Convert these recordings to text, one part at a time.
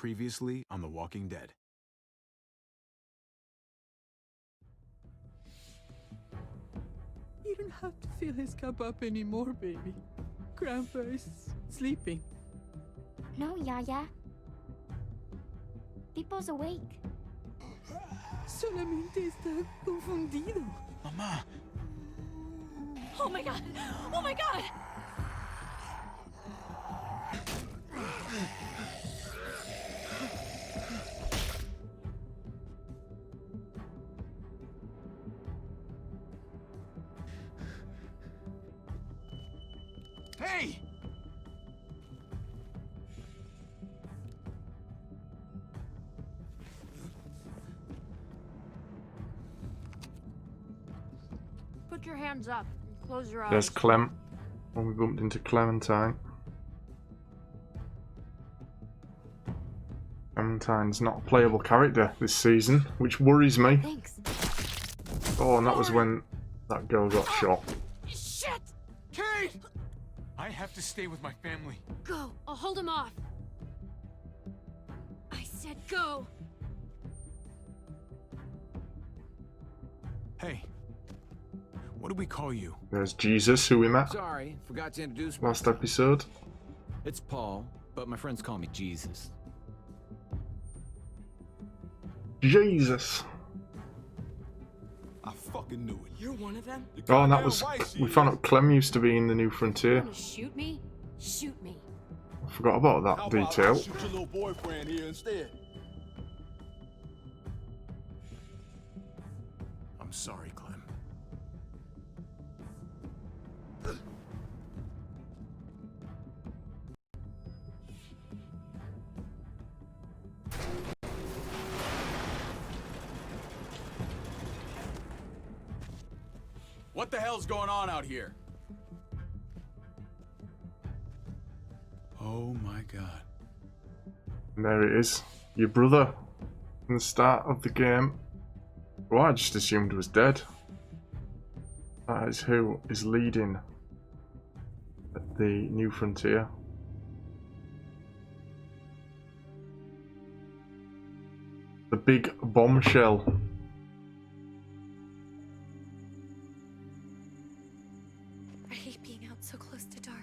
Previously on The Walking Dead. You don't have to fill his cup up anymore, baby. Grandpa is sleeping. No, Yaya. Pipo's awake. Solamente está confundido. Mamá! Oh my god! Oh my god! Hey! Put your hands up and close your eyes. There's Clem. When we bumped into Clementine. Clementine's not a playable character this season, which worries me. Thanks. Oh, and that was when that girl got shot. Shit! Kate! I have to stay with my family. Go. I'll hold him off. I said go. Hey. What do we call you? There's Jesus, who we met Sorry, forgot to introduce last myself. episode. It's Paul, but my friends call me Jesus. Jesus. I fucking knew it. You're one of them? Oh, and that was... We found out Clem used to be in the New Frontier. You wanna shoot me? Shoot me. I forgot about that How about I detail. shoot your little boyfriend here instead? I'm sorry, Clem. What the hell's going on out here? Oh my god. And there it is. Your brother. In the start of the game. Who I just assumed was dead. That is who is leading at the New Frontier. The big bombshell. I hate being out so close to dark.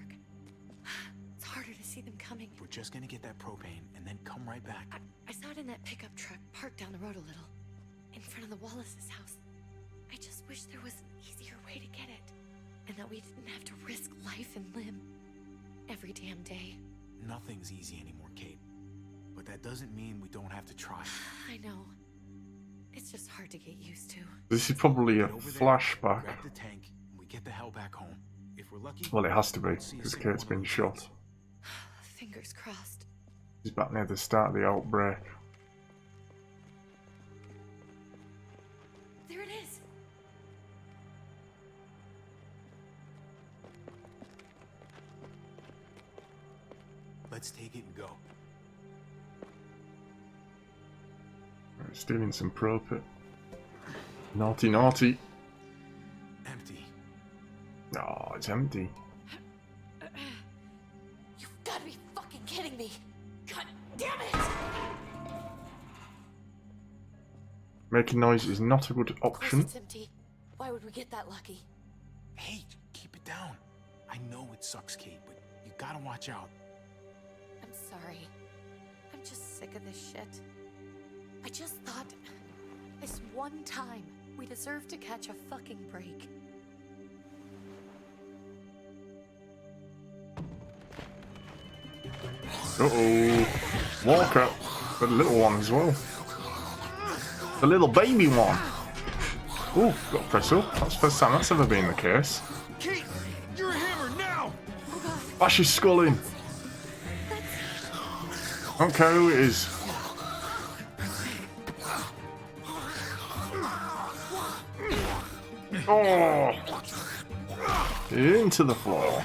It's harder to see them coming. We're just gonna get that propane and then come right back. I saw it in that pickup truck parked down the road a little, in front of the Wallace's house. I just wish there was an easier way to get it, and that we didn't have to risk life and limb every damn day. Nothing's easy anymore, Kate. But that doesn't mean we don't have to try. I know. It's just hard to get used to. This is probably a Get over there, flashback. Grab the tank, and we get the hell back home. If we're lucky, Well, it has to be, we'll see a because single Kate's one been of those shot. kids. Fingers crossed. He's back near the start of the outbreak. There it is! Let's take it and go. Right, stealing some propane. Naughty, naughty. Empty. Oh, it's empty. You've gotta be fucking kidding me! God damn it! Making noise is not a good Of course option. it's empty. Why would we get that lucky? Hey, keep it down. I know it sucks, Kate, but you gotta watch out. I'm sorry. I'm just sick of this shit. I just thought, this one time, we deserve to catch a fucking break. Uh-oh. Walker. The little one as well. The little baby one. Oh, got to press up. That's the first time that's ever been the case. Kate, you're a hammer now! Bash his skull in. Don't care who it is. Oh! Into the floor.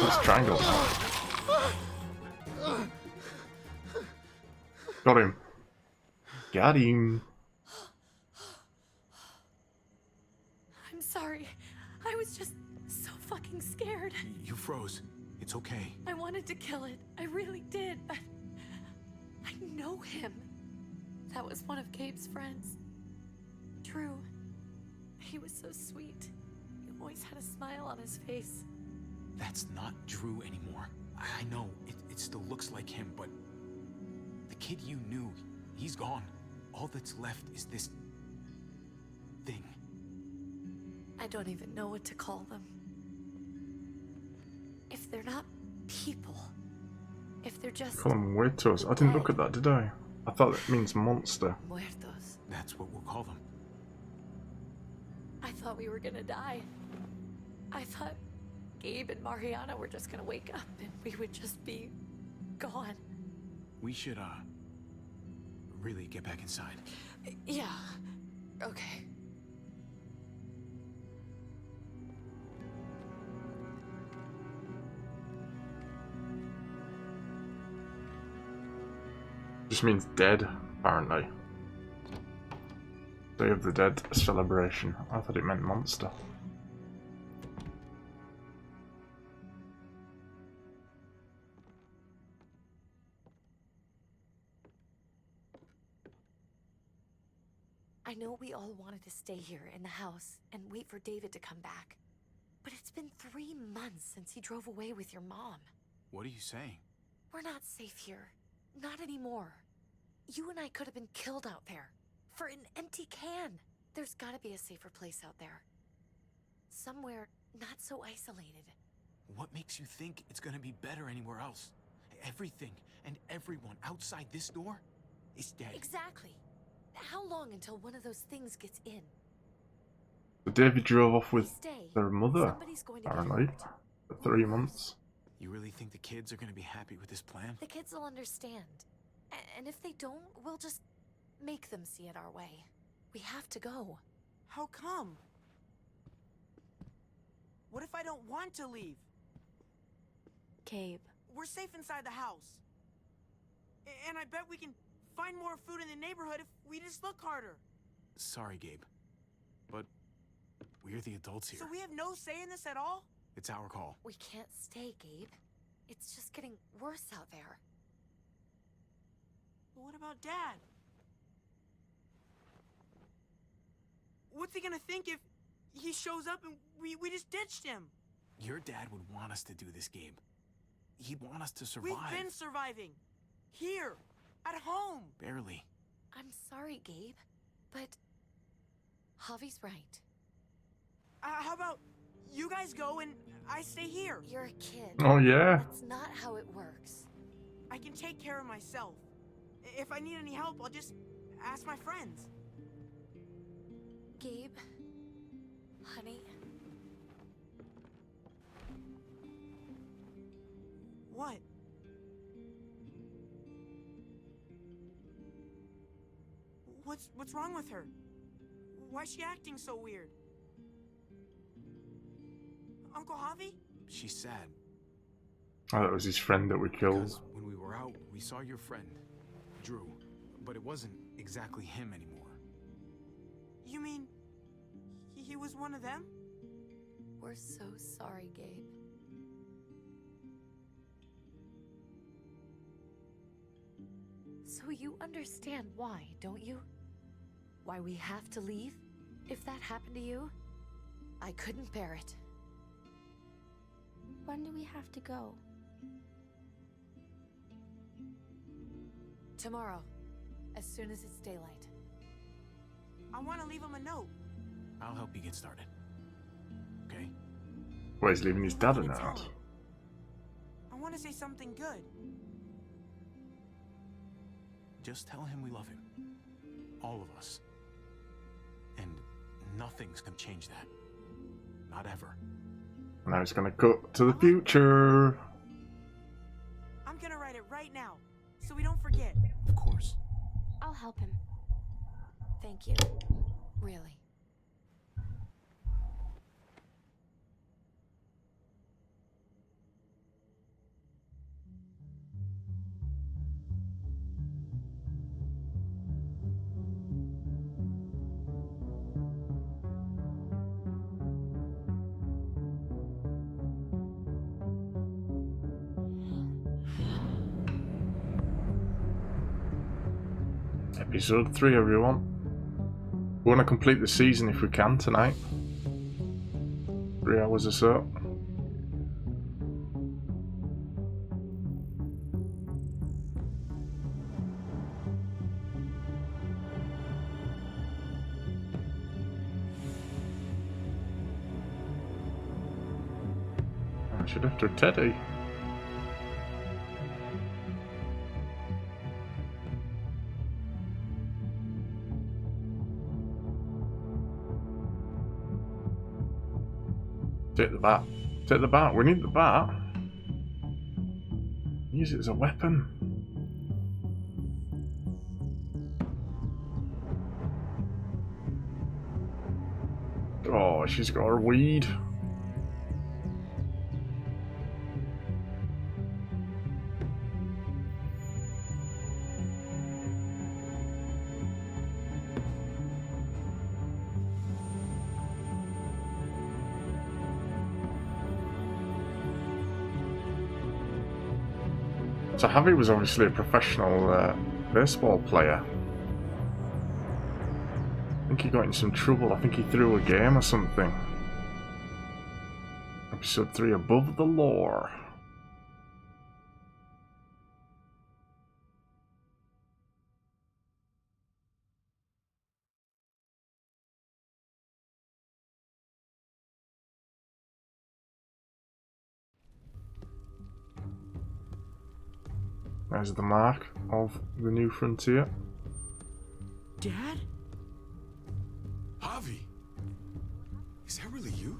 Let's triangle. Got him. Got him. I'm sorry. I was just so fucking scared. You froze. It's okay. I wanted to kill it. I really did, but him. That was one of Gabe's friends. Drew. He was so sweet. He always had a smile on his face. That's not Drew anymore. I know, it still looks like him, but the kid you knew, he's gone. All that's left is this thing. I don't even know what to call them. If they're not people, if they're just Call them muertos. I didn't look at that, did I? I thought it means monster. muertos. That's what we'll call them. I thought we were gonna die. I thought Gabe and Mariana were just gonna wake up and we would just be gone. We should, really get back inside. Yeah. Okay. Just means dead, apparently. Day of the Dead celebration. I thought it meant monster. I know we all wanted to stay here in the house and wait for David to come back. But it's been 3 months since he drove away with your mom. What are you saying? We're not safe here. Not anymore. You and I could have been killed out there. For an empty can. There's gotta be a safer place out there. Somewhere not so isolated. What makes you think it's gonna be better anywhere else? Everything and everyone outside this door is dead. Exactly. How long until one of those things gets in? So David drove off We with stay. their mother, Somebody's going to get apparently, hurt. for 3 months. You really think the kids are gonna be happy with this plan? The kids will understand. And if they don't, we'll just make them see it our way. We have to go. How come? What if I don't want to leave? Gabe. We're safe inside the house. And I bet we can find more food in the neighborhood if we just look harder. Sorry, Gabe. But we're the adults here. So we have no say in this at all? It's our call. We can't stay, Gabe. It's just getting worse out there. But what about Dad? What's he gonna think if he shows up and we just ditched him? Your dad would want us to do this, Gabe. He'd want us to survive. We've been surviving. Here. At home. Barely. I'm sorry, Gabe, but Javi's right. How about you guys go and I stay here? You're a kid. Oh yeah. That's not how it works. I can take care of myself. If I need any help, I'll just ask my friends. Gabe, honey, What? What's wrong with her? Why's she acting so weird? Uncle Javi? She's sad. Oh, that was his friend that we killed. Because when we were out, we saw your friend, Drew. But it wasn't exactly him anymore. You mean he was one of them? we're so sorry, Gabe. So you understand why, don't you? Why we have to leave? If that happened to you, I couldn't bear it. When do we have to go? Tomorrow, as soon as it's daylight. I want to leave him a note. I'll help you get started. Okay? Well, he's leaving his dad a What do you tell note. him? I want to say something good. Just tell him we love him. All of us. And nothing's gonna change that. Not ever. Now he's gonna cut to the future. I'm gonna write it right now, so we don't forget. Of course. I'll help him. Thank you. Really. Episode 3, everyone. We want to complete the season if we can tonight. 3 hours or so. I should after Teddy. Take the bat. Take the bat. We need the bat. Use it as a weapon. Oh, she's got her weed. So Javi was obviously a professional baseball player. I think he got in some trouble. I think he threw a game or something. Episode 3, Above the Law. There's the mark of the new frontier. Dad? Javi, is that really you?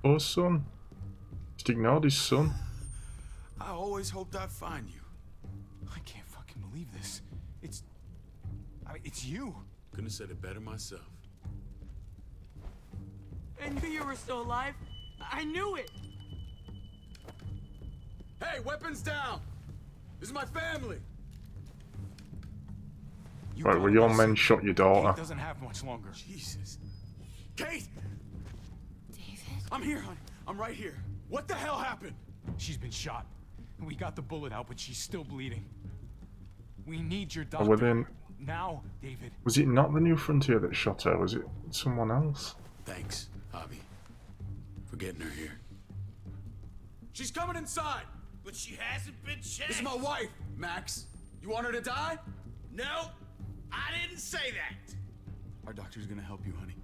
Oh, son. Just ignored his son. I always hoped I'd find you. I can't fucking believe this. It's you. Couldn't have said it better myself. I knew you were still alive. I knew it. Hey, weapons down! This is my family! Right, well, your men shot your daughter. Kate doesn't have much longer. Jesus. Kate! David? I'm here, honey. I'm right here. What the hell happened? She's been shot. We got the bullet out, but she's still bleeding. We need your Oh, doctor. well then, Now, David. was it not the new frontier that shot her? Was it someone else? Thanks, Javi, for getting her here. She's coming inside! But she hasn't been checked. This is my wife, Max. You want her to die? No, I didn't say that. Our doctor's gonna help you, honey.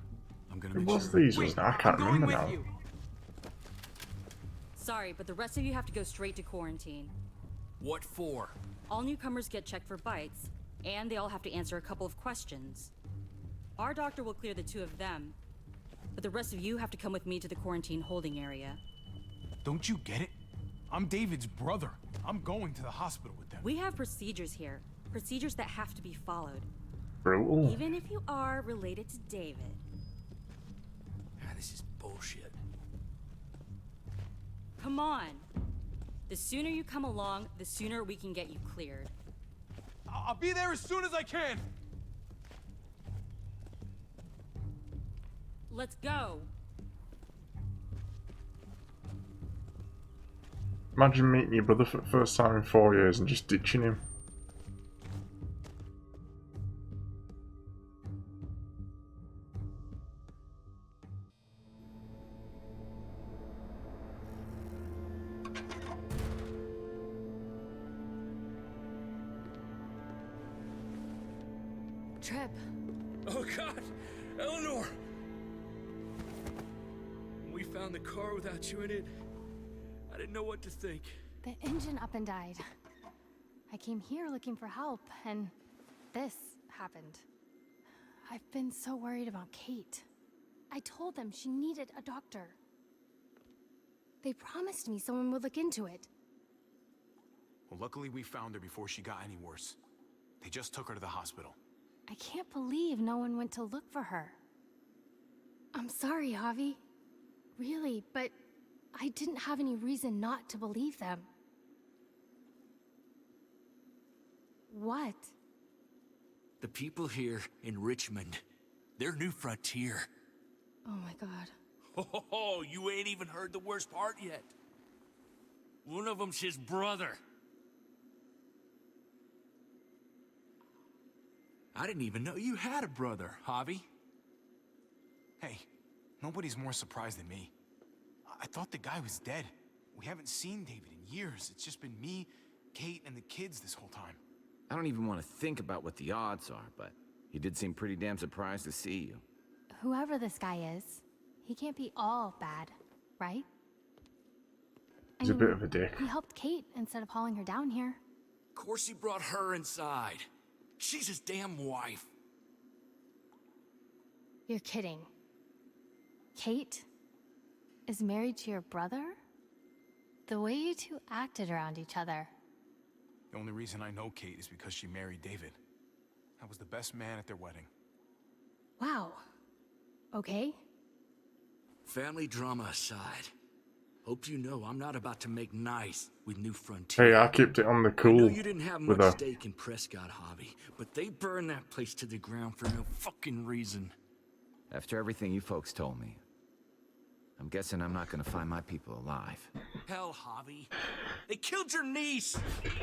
I'm gonna It make was sure. these, wasn't it? I can't I'm going remember with now. you. Sorry, but the rest of you have to go straight to quarantine. What for? All newcomers get checked for bites, and they all have to answer a couple of questions. Our doctor will clear the 2 of them, but the rest of you have to come with me to the quarantine holding area. Don't you get it? I'm David's brother. I'm going to the hospital with them. We have procedures here. Procedures that have to be followed. Brutal. Even if you are related to David. Ah, this is bullshit. Come on. The sooner you come along, the sooner we can get you cleared. I'll be there as soon as I can. Let's go. Imagine meeting your brother for the first time in 4 years and just ditching him. Trip. Oh God, Eleanor! When we found the car without you in it, I didn't know what to think. The engine up and died. I came here looking for help, and this happened. I've been so worried about Kate. I told them she needed a doctor. They promised me someone would look into it. Well, luckily we found her before she got any worse. They just took her to the hospital. I can't believe no one went to look for her. I'm sorry, Javi. Really, but I didn't have any reason not to believe them. What? The people here in Richmond, their new frontier. Oh my god. Oh, you ain't even heard the worst part yet. One of them's his brother. I didn't even know you had a brother, Javi. Hey, nobody's more surprised than me. I thought the guy was dead. We haven't seen David in years. It's just been me, Kate, and the kids this whole time. I don't even want to think about what the odds are, but he did seem pretty damn surprised to see you. Whoever this guy is, he can't be all bad, right? He's a bit of a dick. He helped Kate instead of hauling her down here. Of course he brought her inside. She's his damn wife. You're kidding. Kate is married to your brother? The way you two acted around each other. The only reason I know Kate is because she married David. I was the best man at their wedding. Wow. Okay. Family drama aside, hope you know I'm not about to make nice with New Frontier. Hey, I kept it on the I know cool you didn't have with much her. stake in Prescott, Javi, but they burned that place to the ground for no fucking reason. After everything you folks told me, I'm guessing I'm not gonna find my people alive. Hell, Javi. They killed your niece!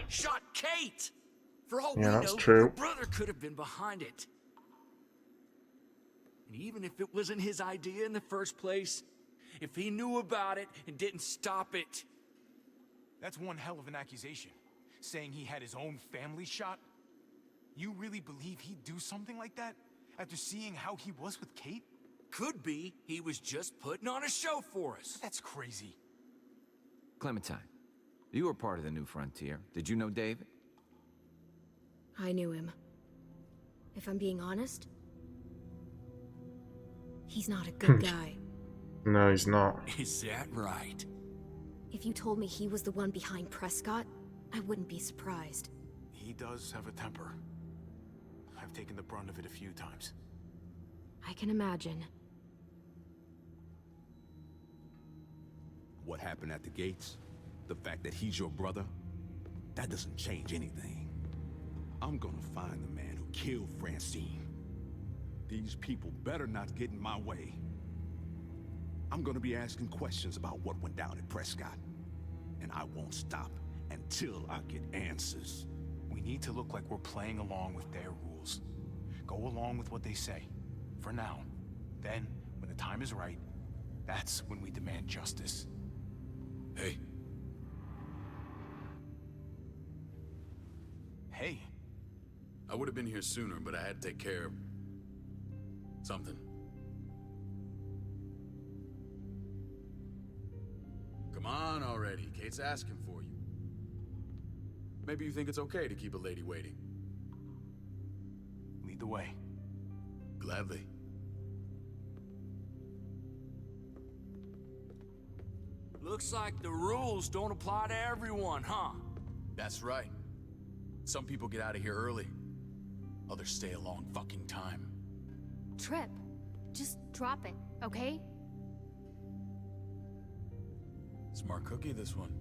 Shot Kate! For all Yeah, we that's know, true. your brother could have been behind it. And even if it wasn't his idea in the first place, if he knew about it and didn't stop it... That's one hell of an accusation. Saying he had his own family shot? You really believe he'd do something like that? After seeing how he was with Kate? Could be he was just putting on a show for us. That's crazy. Clementine, you were part of the New Frontier. Did you know David? I knew him. If I'm being honest, he's not a good guy. No, he's not. Is that right? If you told me he was the one behind Prescott, I wouldn't be surprised. He does have a temper. I've taken the brunt of it a few times. I can imagine. What happened at the gates, the fact that he's your brother, that doesn't change anything. I'm gonna find the man who killed Francine. These people better not get in my way. I'm gonna be asking questions about what went down at Prescott. And I won't stop until I get answers. We need to look like we're playing along with their rules. Go along with what they say. For now. Then, when the time is right, that's when we demand justice. Hey. Hey. I would have been here sooner, but I had to take care of... something. Come on already. Kate's asking for you. Maybe you think it's okay to keep a lady waiting. Lead the way. Gladly. Looks like the rules don't apply to everyone, huh? That's right. Some people get out of here early. Others stay a long fucking time. Trip, just drop it, okay? Smart cookie, this one.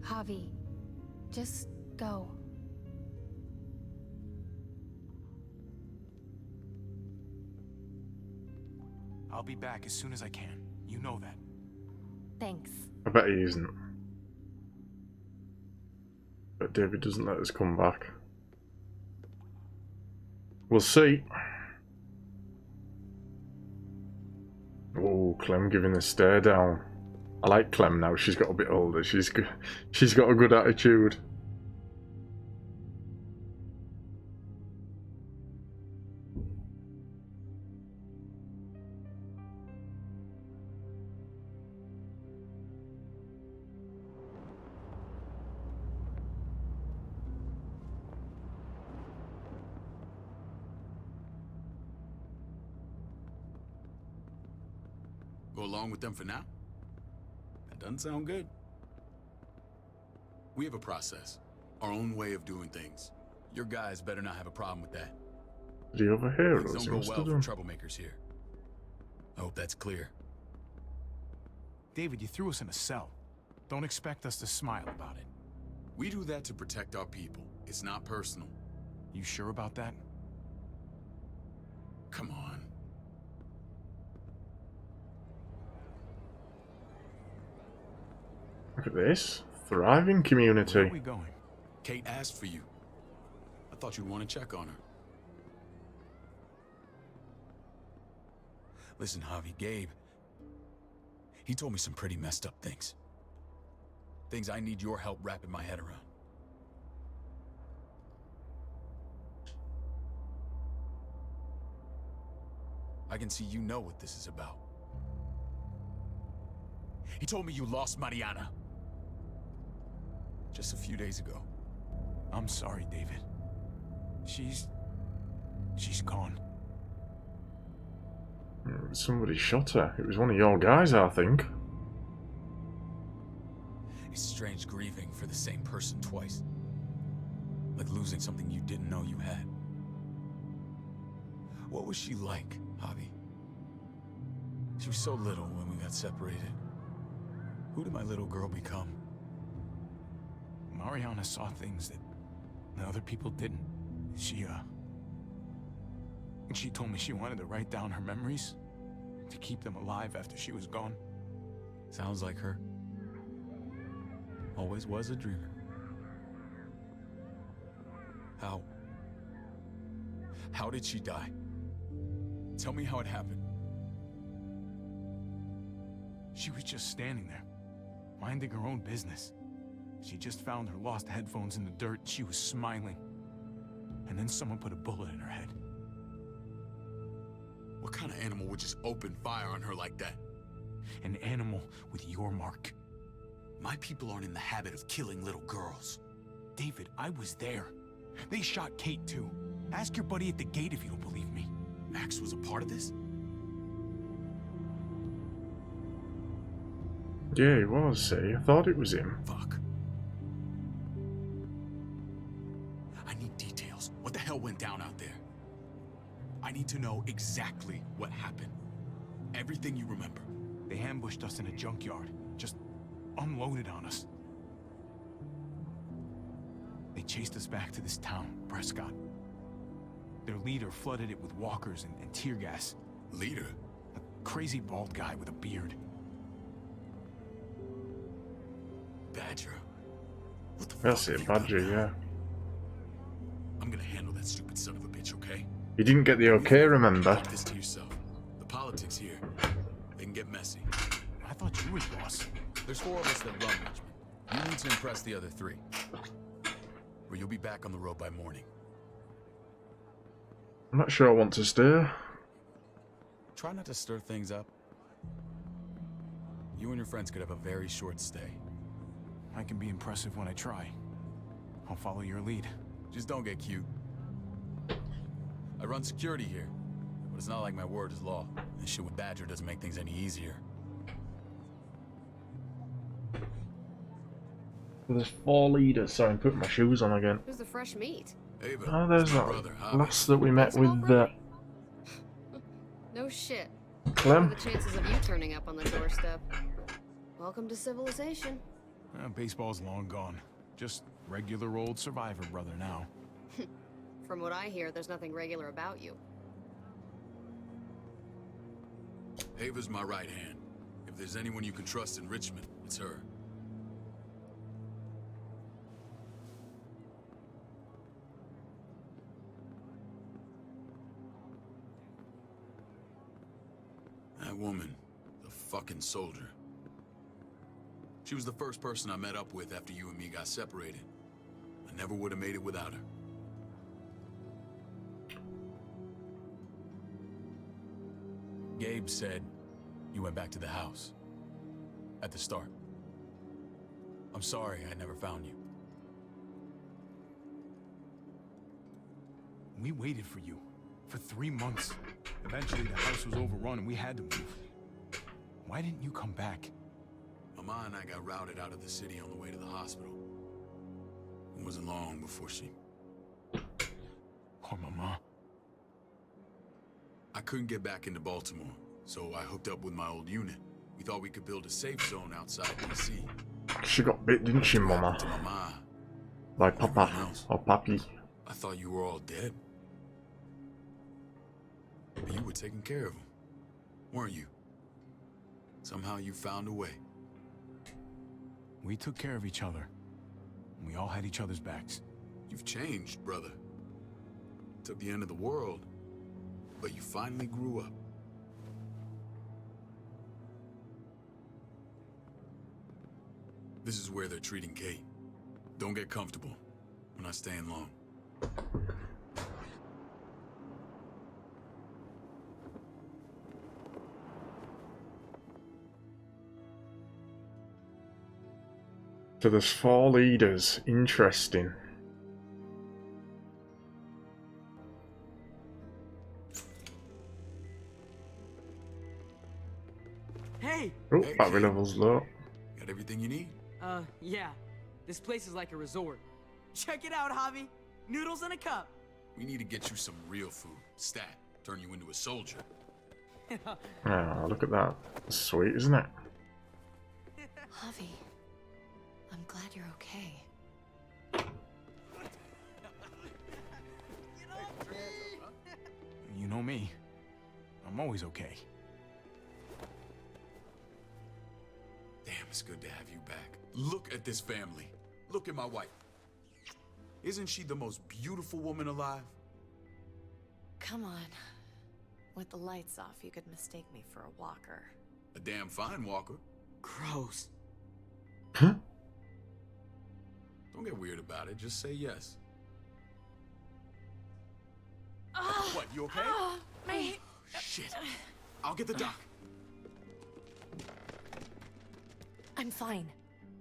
Javi, just go. I'll be back as soon as I can. You know that. Thanks. I bet he isn't. But David doesn't let us come back. We'll see. Oh, Clem giving the stare down. I like Clem now. She's got a bit older. She's got a good attitude. Go along with them for now? That doesn't sound good. We have a process. Our own way of doing things. Your guys better not have a problem with that. Did he overhear Things us? don't go well for troublemakers here. I hope that's clear. David, you threw us in a cell. Don't expect us to smile about it. We do that to protect our people. It's not personal. You sure about that? Come on. Look at this. Thriving community. Where are we going? Kate asked for you. I thought you'd want to check on her. Listen, Javi, Gabe, he told me some pretty messed up things. Things I need your help wrapping my head around. I can see you know what this is about. He told me you lost Mariana. Just a few days ago. I'm sorry, David. She's gone. Somebody shot her. It was one of your guys, I think. It's strange grieving for the same person twice. Like losing something you didn't know you had. What was she like, Javi? She was so little when we got separated. Who did my little girl become? Mariana saw things that other people didn't. She told me she wanted to write down her memories to keep them alive after she was gone. Sounds like her. Always was a dreamer. How did she die? Tell me how it happened. She was just standing there, minding her own business. She just found her lost headphones in the dirt. She was smiling. And then someone put a bullet in her head. What kind of animal would just open fire on her like that? An animal with your mark. My people aren't in the habit of killing little girls. David, I was there. They shot Kate too. Ask your buddy at the gate if you don't believe me. Max was a part of this? Yeah, he was, see. I thought it was him. Fuck. I need details. What the hell went down out there? I need to know exactly what happened. Everything you remember. They ambushed us in a junkyard. Just unloaded on us. They chased us back to this town, Prescott. Their leader flooded it with walkers and tear gas. Leader? A crazy bald guy with a beard. Badger. What the That's fuck it, have you done Badger, now? yeah. I'm gonna handle that stupid son of a bitch, okay? You didn't get the okay, remember? Keep this to yourself. The politics here, they can get messy. I thought you were the boss. There's 4 of us that run Richmond. You need to impress the other 3. Or you'll be back on the road by morning. I'm not sure I want to stir. Try not to stir things up. You and your friends could have a very short stay. I can be impressive when I try. I'll follow your lead. Just don't get cute. I run security here, but it's not like my word is law. This shit with Badger doesn't make things any easier. There's 4 leaders. Sorry, I'm putting my shoes on again. Who's the fresh meat? Ava, Oh, there's it's my that brother, Javi. lass that we met Baseball with brother? No shit. What are Clem. the chances of you turning up on the doorstep? Welcome to civilization. Baseball's long gone. Just regular old survivor brother now. From what I hear, there's nothing regular about you. Ava's my right hand. If there's anyone you can trust in Richmond, it's her. That woman, the fucking soldier. She was the first person I met up with after you and me got separated. I never would have made it without her. Gabe said you went back to the house. At the start. I'm sorry I never found you. We waited for you. For 3 months. Eventually the house was overrun and we had to move. Why didn't you come back? Mama and I got routed out of the city on the way to the hospital. It wasn't long before she... Poor Mama. I couldn't get back into Baltimore, so I hooked up with my old unit. We thought we could build a safe zone outside D.C. She got bit, didn't she, Mama? To Mama. By Papa. Everyone else. Or Papi. I thought you were all dead. But you were taking care of them, weren't you? Somehow you found a way. We took care of each other. We all had each other's backs. You've changed, brother. took the end of the world, but you finally grew up. This is where they're treating Kate. Don't get comfortable. We're not staying long. So there's 4 leaders. Interesting. Hey! Oh, Hey, battery kid. level's low. Got everything you need? Yeah. This place is like a resort. Check it out, Javi. Noodles in a cup. We need to get you some real food. Stat. Turn you into a soldier. Oh, look at that. That's sweet, isn't it? Javi, I'm glad you're okay. You know me. I'm always okay. Damn, it's good to have you back. Look at this family. Look at my wife. Isn't she the most beautiful woman alive? Come on. With the lights off, you could mistake me for a walker. A damn fine walker. Gross. Huh? Don't get weird about it. Just say yes. What, you okay? My... Shit. I'll get the doc. I'm fine.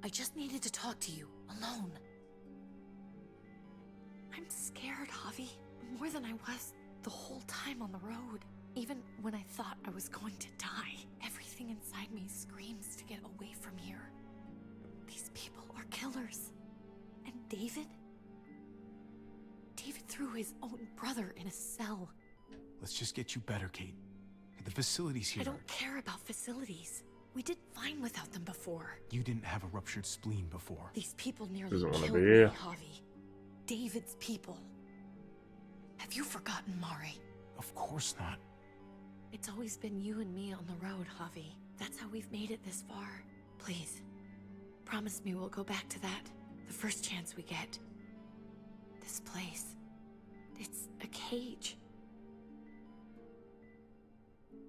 I just needed to talk to you, alone. I'm scared, Javi. More than I was the whole time on the road. Even when I thought I was going to die, everything inside me screams to get away from here. These people are killers. And David? David threw his own brother in a cell. Let's just get you better, Kate. The facilities here. I don't care about facilities. We did fine without them before. You didn't have a ruptured spleen before. These people nearly Doesn't wanna killed be me, here. Javi. David's people. Have you forgotten, Mari? Of course not. It's always been you and me on the road, Javi. That's how we've made it this far. Please, promise me we'll go back to that the first chance we get. This place, it's a cage.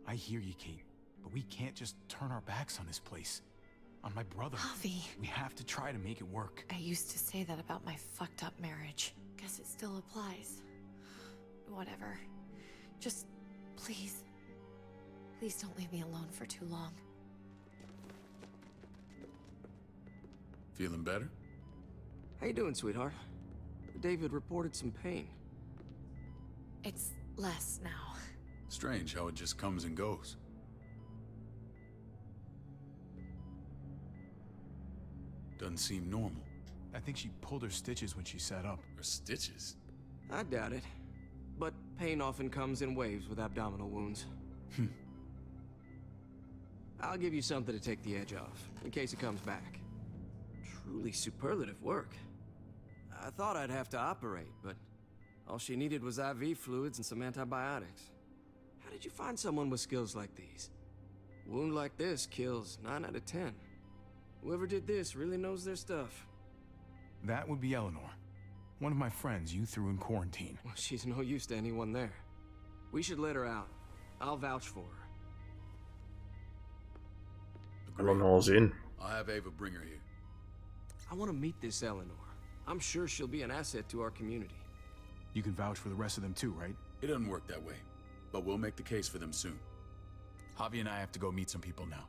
I hear you, Kate, but we can't just turn our backs on this place. On my brother. Javi. We have to try to make it work. I used to say that about my fucked up marriage. Guess it still applies. Whatever. Just, please. Please don't leave me alone for too long. Feeling better? How you doing, sweetheart? David reported some pain. It's less now. Strange how it just comes and goes. Doesn't seem normal. I think she pulled her stitches when she sat up. Her stitches? I doubt it. But pain often comes in waves with abdominal wounds. I'll give you something to take the edge off, in case it comes back. Truly superlative work. I thought I'd have to operate, but all she needed was IV fluids and some antibiotics. How did you find someone with skills like these? A wound like this kills 9 out of 10. Whoever did this really knows their stuff. That would be Eleanor. One of my friends you threw in quarantine. Well, she's no use to anyone there. We should let her out. I'll vouch for her. Eleanor's in. I'll have Ava bring her here. I want to meet this Eleanor. I'm sure she'll be an asset to our community. You can vouch for the rest of them too, right? It doesn't work that way, but we'll make the case for them soon. Javi and I have to go meet some people now.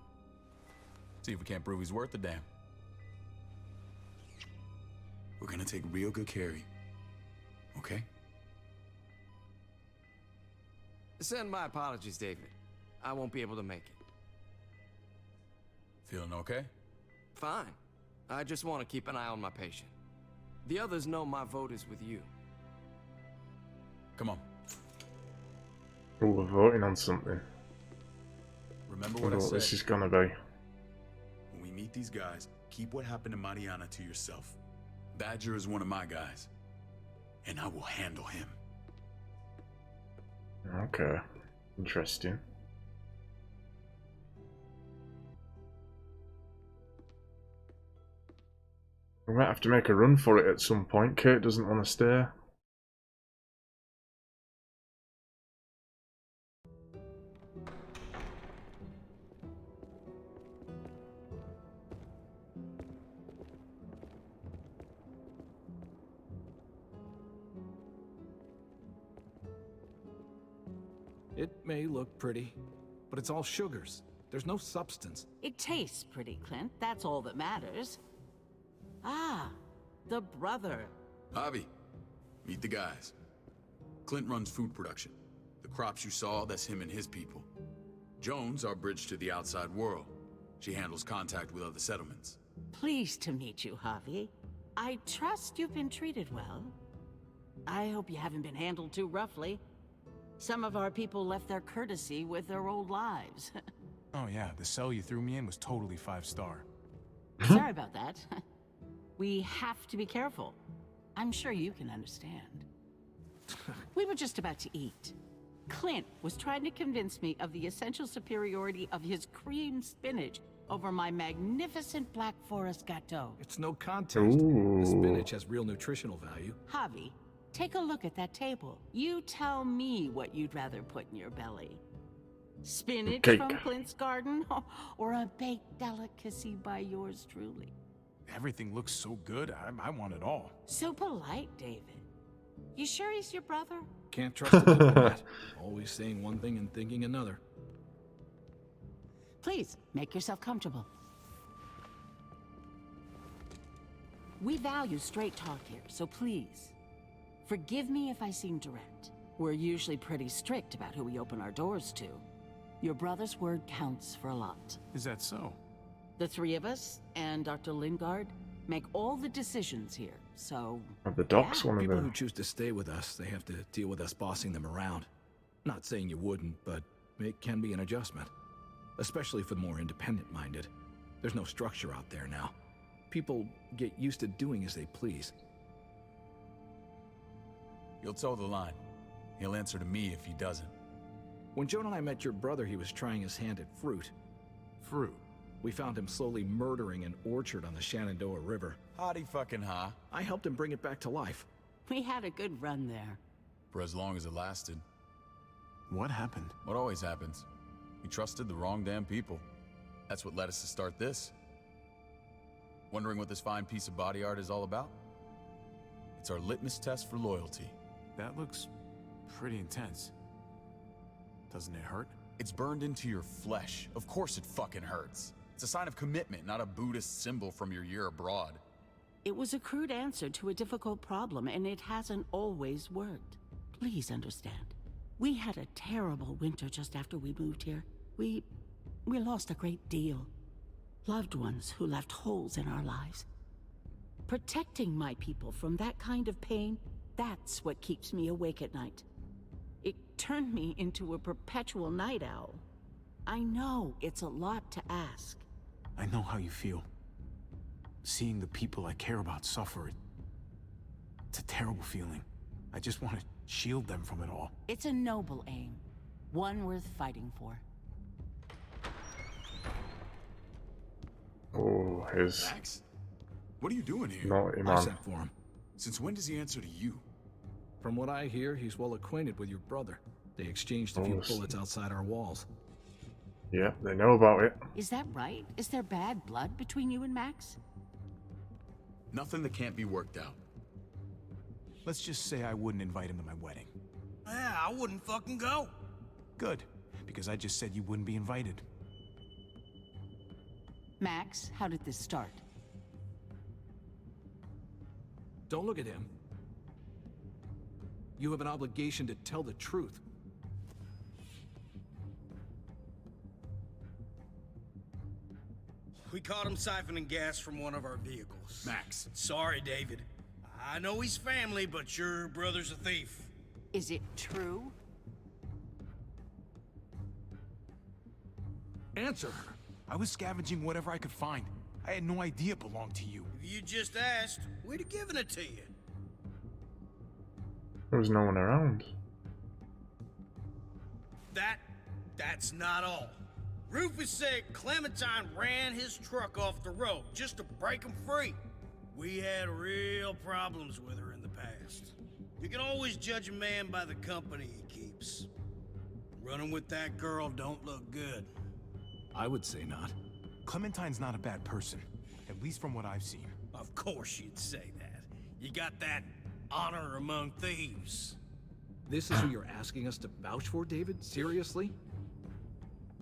See if we can't prove he's worth the damn. We're gonna take real good care of you. Okay? Send my apologies, David. I won't be able to make it. Feeling okay? Fine. I just want to keep an eye on my patient. The others know my vote is with you. Come on. Oh, we're voting on something. Remember I what wonder I what said. this is gonna be. When we meet these guys, keep what happened to Mariana to yourself. Badger is one of my guys, and I will handle him. Okay. Interesting. We might have to make a run for it at some point. Kate doesn't want to stay. It may look pretty, but it's all sugars. There's no substance. It tastes pretty, Clint. That's all that matters. Ah, the brother. Javi, meet the guys. Clint runs food production. The crops you saw, that's him and his people. Joan's our bridge to the outside world. She handles contact with other settlements. Pleased to meet you, Javi. I trust you've been treated well. I hope you haven't been handled too roughly. Some of our people left their courtesy with their old lives. Oh yeah, the cell you threw me in was totally 5-star. Sorry about that. We have to be careful. I'm sure you can understand. We were just about to eat. Clint was trying to convince me of the essential superiority of his creamed spinach over my magnificent Black Forest gâteau. It's no contest. The spinach has real nutritional value. Javi, take a look at that table. You tell me what you'd rather put in your belly. Spinach Cake. from Clint's garden, or a baked delicacy by yours truly? Everything looks so good, I want it all. So polite, David. You sure he's your brother? Can't trust a diplomat. Always saying one thing and thinking another. Please, make yourself comfortable. We value straight talk here, so please, forgive me if I seem direct. We're usually pretty strict about who we open our doors to. Your brother's word counts for a lot. Is that so? The three of us and Dr. Lingard make all the decisions here, so... Have the docs one of People who them. choose to stay with us, they have to deal with us bossing them around. Not saying you wouldn't, but it can be an adjustment. Especially for the more independent-minded. There's no structure out there now. People get used to doing as they please. You'll toe the line. He'll answer to me if he doesn't. When Joan and I met your brother, he was trying his hand at fruit. Fruit? We found him slowly murdering an orchard on the Shenandoah River. Howdy fucking ha. I helped him bring it back to life. We had a good run there. For as long as it lasted. What happened? What always happens. We trusted the wrong damn people. That's what led us to start this. Wondering what this fine piece of body art is all about? It's our litmus test for loyalty. That looks pretty intense. Doesn't it hurt? It's burned into your flesh. Of course it fucking hurts. It's a sign of commitment, not a Buddhist symbol from your year abroad. It was a crude answer to a difficult problem, and it hasn't always worked. Please understand. We had a terrible winter just after we moved here. We lost a great deal. Loved ones who left holes in our lives. Protecting my people from that kind of pain, that's what keeps me awake at night. It turned me into a perpetual night owl. I know it's a lot to ask. I know how you feel. Seeing the people I care about suffer, it's a terrible feeling. I just want to shield them from it all. It's a noble aim. One worth fighting for. Oh, his Max? What are you doing here? naughty I man. sent for him. Since when does he answer to you? From what I hear, he's well acquainted with your brother. They exchanged a few Oh, bullets outside our walls. Yeah, they know about it. Is that right? Is there bad blood between you and Max? Nothing that can't be worked out. Let's just say I wouldn't invite him to my wedding. Yeah, I wouldn't fucking go. Good, because I just said you wouldn't be invited. Max, how did this start? Don't look at him. You have an obligation to tell the truth. We caught him siphoning gas from one of our vehicles. Max. Sorry, David. I know he's family, but your brother's a thief. Is it true? Answer her. I was scavenging whatever I could find. I had no idea it belonged to you. If you just asked, we'd have given it to you. There was no one around. That's not all. Rufus said Clementine ran his truck off the road just to break him free. We had real problems with her in the past. You can always judge a man by the company he keeps. Running with that girl don't look good. I would say not. Clementine's not a bad person, at least from what I've seen. Of course you'd say that. You got that honor among thieves. This is who you're asking us to vouch for, David? Seriously?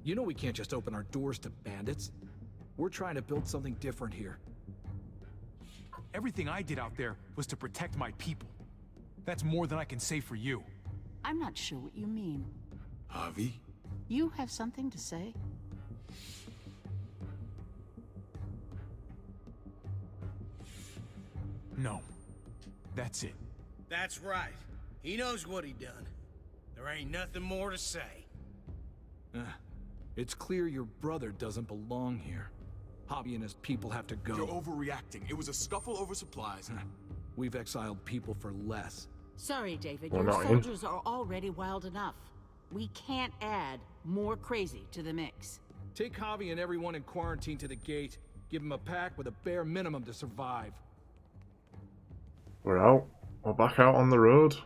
You know we can't just open our doors to bandits. We're trying to build something different here. Everything I did out there was to protect my people. That's more than I can say for you. I'm not sure what you mean. Javi? You have something to say? No. That's it. That's right. He knows what he done. There ain't nothing more to say. It's clear your brother doesn't belong here. Javi and his people have to go. You're overreacting. It was a scuffle over supplies. We've exiled people for less. Sorry, David. Well, Your not him. soldiers are already wild enough. We can't add more crazy to the mix. Take Javi and everyone in quarantine to the gate. Give them a pack with a bare minimum to survive. We're out. We're back out on the road.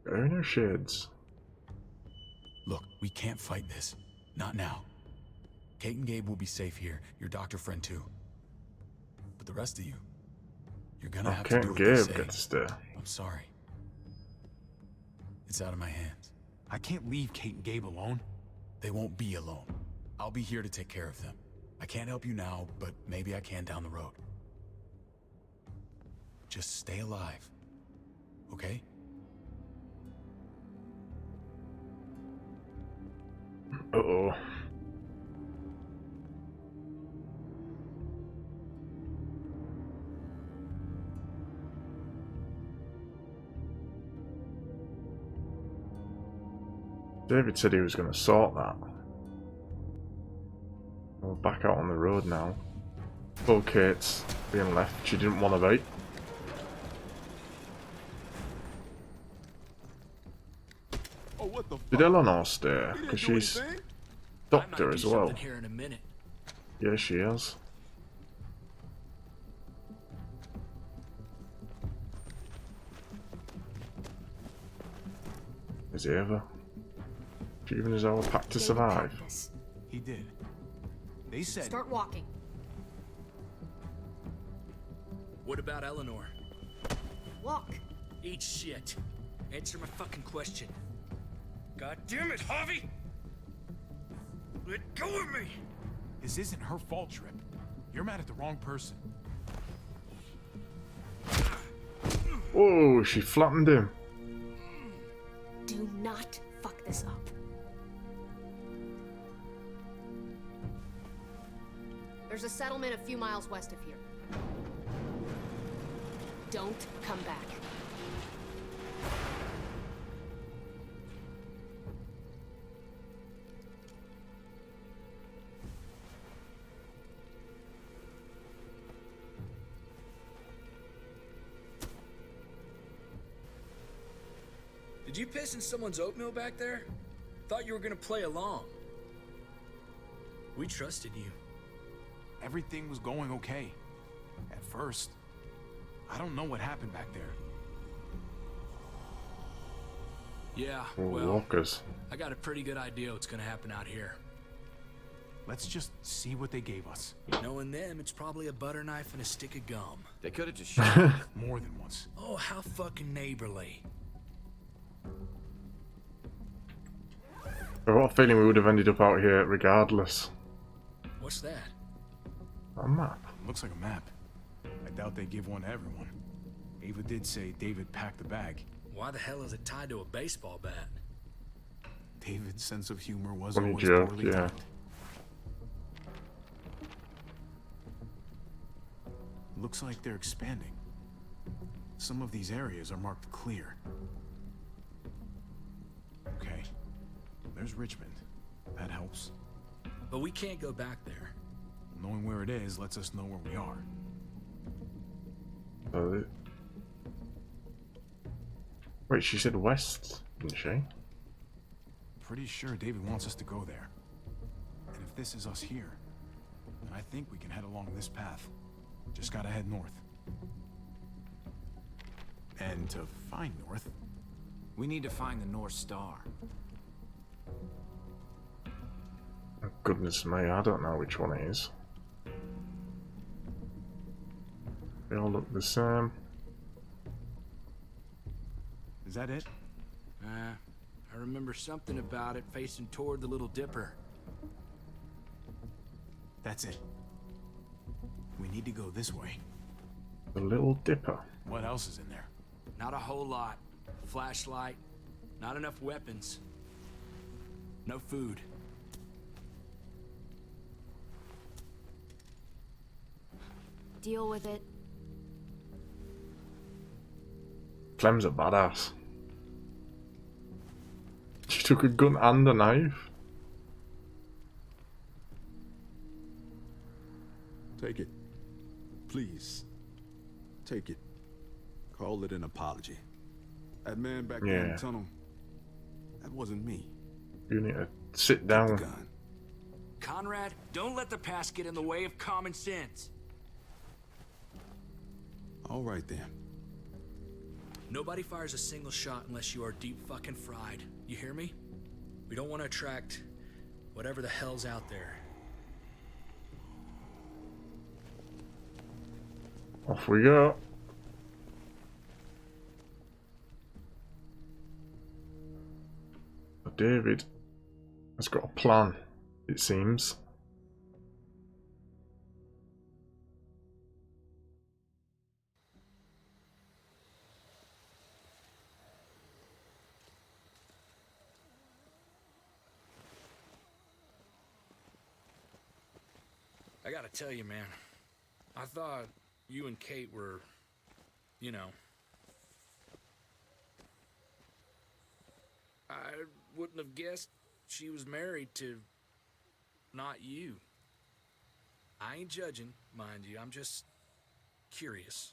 Wearing our shades. Look, we can't fight this. Not now. Kate and Gabe will be safe here. Your doctor friend too. But the rest of you, you're gonna have to Kate do and what they Gabe say. get to stay. I'm sorry. It's out of my hands. I can't leave Kate and Gabe alone. They won't be alone. I'll be here to take care of them. I can't help you now, but maybe I can down the road. Just stay alive. Okay? Uh-oh. David said he was going to sort that. We're back out on the road now. Poor Kate's being left. She didn't want to be. Oh, what the Did Eleanor stay? Because she's doctor as well. Here in a minute. Yeah, she is. Is he ever? Given his hour pack to survive. He did. They said... Start walking. What about Eleanor? Walk. Eat shit. Answer my fucking question. God damn it, Javi! Let go of me! This isn't her fault, Trip. You're mad at the wrong person. Whoa, she flattened him. Do not fuck this up. There's a settlement a few miles west of here. Don't come back. Did you piss in someone's oatmeal back there? Thought you were gonna play along. We trusted you. Everything was going okay. At first. I don't know what happened back there. Yeah, Oh, well, walkers. I got a pretty good idea what's gonna happen out here. Let's just see what they gave us. Knowing them, it's probably a butter knife and a stick of gum. They could have just shot. More than once. Oh, how fucking neighborly. I've got a feeling we would have ended up out here regardless. What's that? A map. Looks like a map. I doubt they give one to everyone. Ava did say David packed the bag. Why the hell is it tied to a baseball bat? David's sense of humor was Funny always joke, poorly yeah. timed. Looks like they're expanding. Some of these areas are marked clear. Okay. There's Richmond. That helps. But we can't go back there. Knowing where it is lets us know where we are. Wait, she said west, didn't she? Pretty sure David wants us to go there. And if this is us here, then I think we can head along this path. Just gotta head north. And to find north... We need to find the North Star. Oh, goodness me, I don't know which one it is. They all look the same. Is that it? I remember something about it facing toward the Little Dipper. That's it. We need to go this way. The Little Dipper. What else is in there? Not a whole lot. Flashlight, not enough weapons. No food. Deal with it. Clem's a badass. She took a gun and a knife. Take it. Please. Take it. Call it an apology. That man back there in the tunnel, that wasn't me. You need to sit down. Conrad, don't let the past get in the way of common sense. All right then. Nobody fires a single shot unless you are deep fucking fried. You hear me? We don't want to attract whatever the hell's out there. Off we go. David has got a plan, it seems. I gotta tell you, man. I thought you and Kate were, you know... I wouldn't have guessed she was married to... not you. I ain't judging, mind you. I'm just... curious.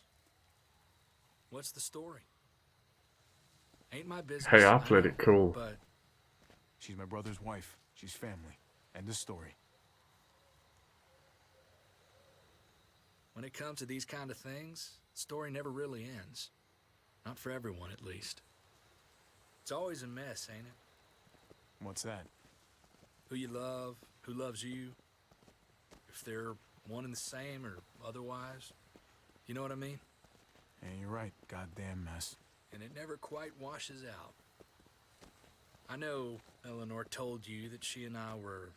What's the story? Ain't my business. Hey, I played it cool. But... she's my brother's wife. She's family. End of story. When it comes to these kind of things, the story never really ends. Not for everyone, at least. It's always a mess, ain't it? What's that? Who you love, who loves you, if they're one and the same or otherwise. You know what I mean? Yeah, you're right. Goddamn mess. And it never quite washes out. I know Eleanor told you that she and I were...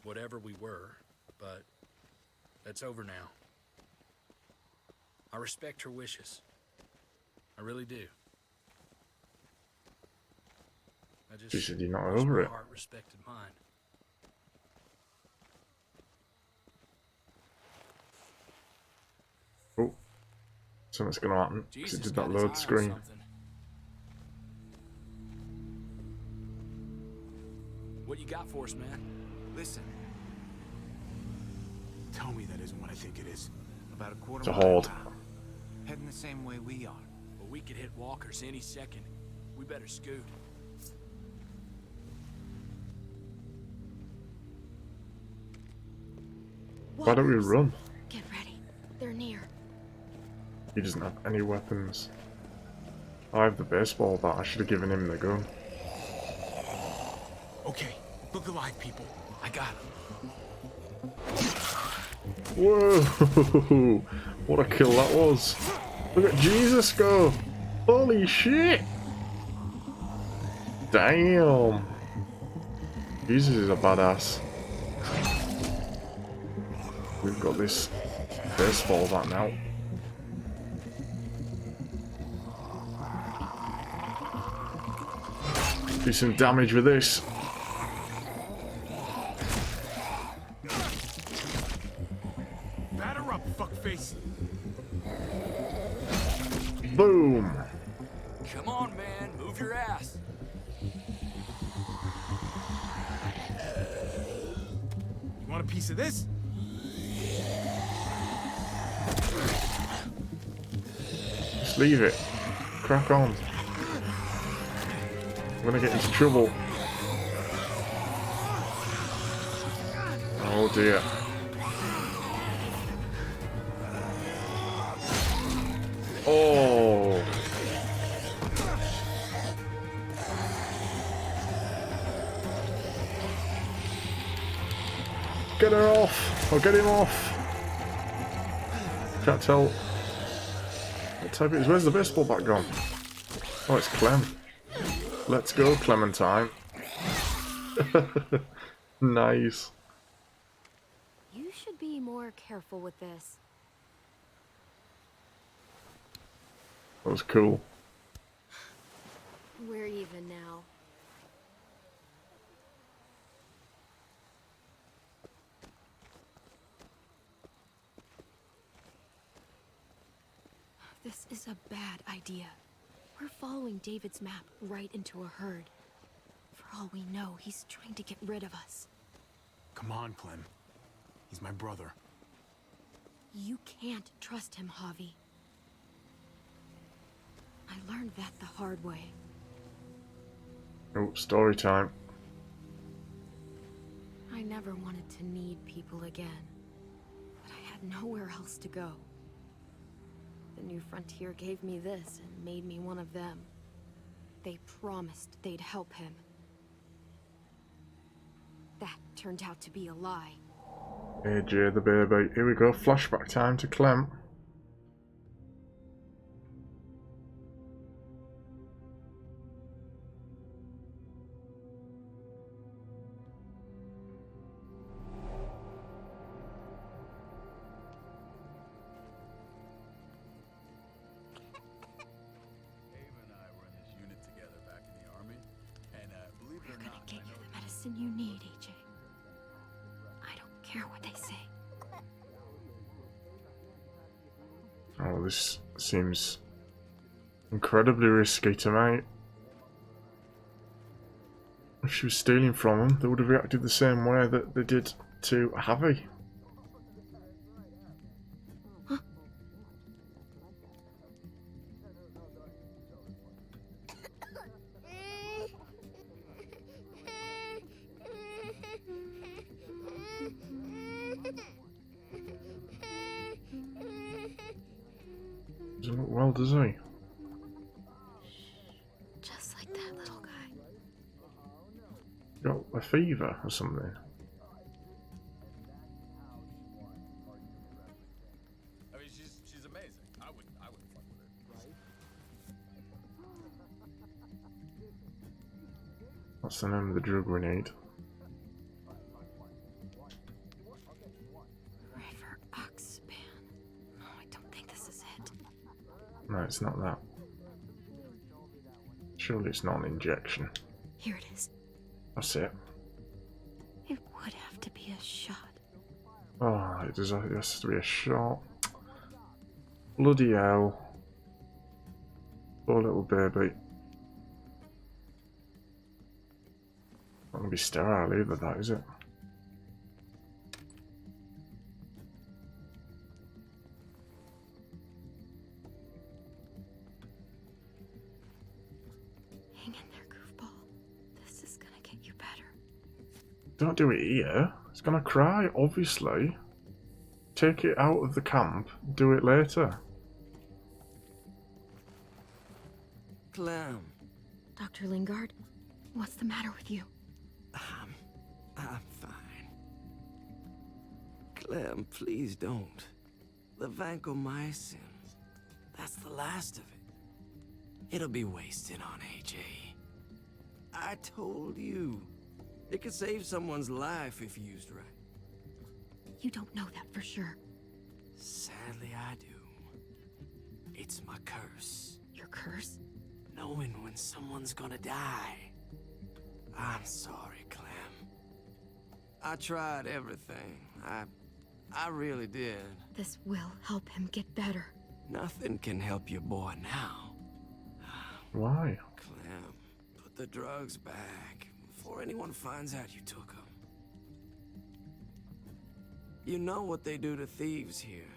whatever we were, but... that's over now. I respect her wishes. I really do. I just She said you're not wish over my it. heart respected mine. Oh, something's gonna happen because it did not load the screen. What you got for us, man? Listen. Tell me that isn't what I think it is. About a quarter It's a mile hold. out. Heading the same way we are. Well, we could hit walkers any second. We better scoot. Why don't we run? Get ready. They're near. He doesn't have any weapons. I have the baseball bat. I should have given him the gun. Okay, look alive, people. I got him. Whoa! What a kill that was! Look at Jesus go! Holy shit! Damn! Jesus is a badass. We've got this baseball bat now. Do some damage with this. Batter up, fuckface. Boom! Come on, man. Move your ass. You want a piece of this? Just leave it. Crack on. I'm gonna get into trouble. Oh dear. Oh. Get her off! Or get him off! Can't tell what type it is. Where's the baseball bat gone? Oh, it's Clem. Let's go, Clementine. Nice. You should be more careful with this. That was cool. We're even now. This is a bad idea. We're following David's map right into a herd. For all we know, he's trying to get rid of us. Come on, Clem. He's my brother. You can't trust him, Javi. I learned that the hard way. Oh, story time. I never wanted to need people again. But I had nowhere else to go. The New Frontier gave me this and made me one of them. They promised they'd help him. That turned out to be a lie. AJ the baby. Here we go. Flashback time to Clem. You need, AJ. I don't care what they say. Oh, this seems incredibly risky to me. If she was stealing from them, they would have reacted the same way that they did to Javi. Doesn't look well, does he? Just like that little guy. Got a fever or something. I mean, she's amazing. I wouldn't fuck with her. What's the name of the drug we need? No, it's not that. Surely it's not an injection. Here it is. That's it. It would have to be a shot. Oh, it has to be a shot. Bloody hell. Poor little baby. Not gonna be sterile either, that is it? Don't do it here. It's gonna cry, obviously. Take it out of the camp. Do it later. Clem. Dr. Lingard, what's the matter with you? I'm fine. Clem, please don't. The vancomycin. That's the last of it. It'll be wasted on AJ. I told you. It could save someone's life if used right. You don't know that for sure. Sadly, I do. It's my curse. Your curse? Knowing when someone's gonna die. I'm sorry, Clem. I tried everything. I really did. This will help him get better. Nothing can help your boy now. Why? Clem, put the drugs back. Before anyone finds out you took them. You know what they do to thieves here.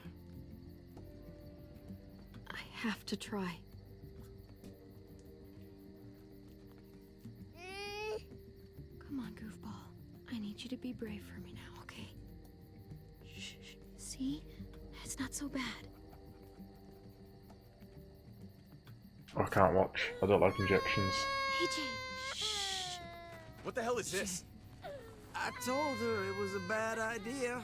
I have to try. Come on, goofball. I need you to be brave for me now, okay? Shh. See? It's not so bad. I can't watch. I don't like injections. AJ. What the hell is this? I told her it was a bad idea.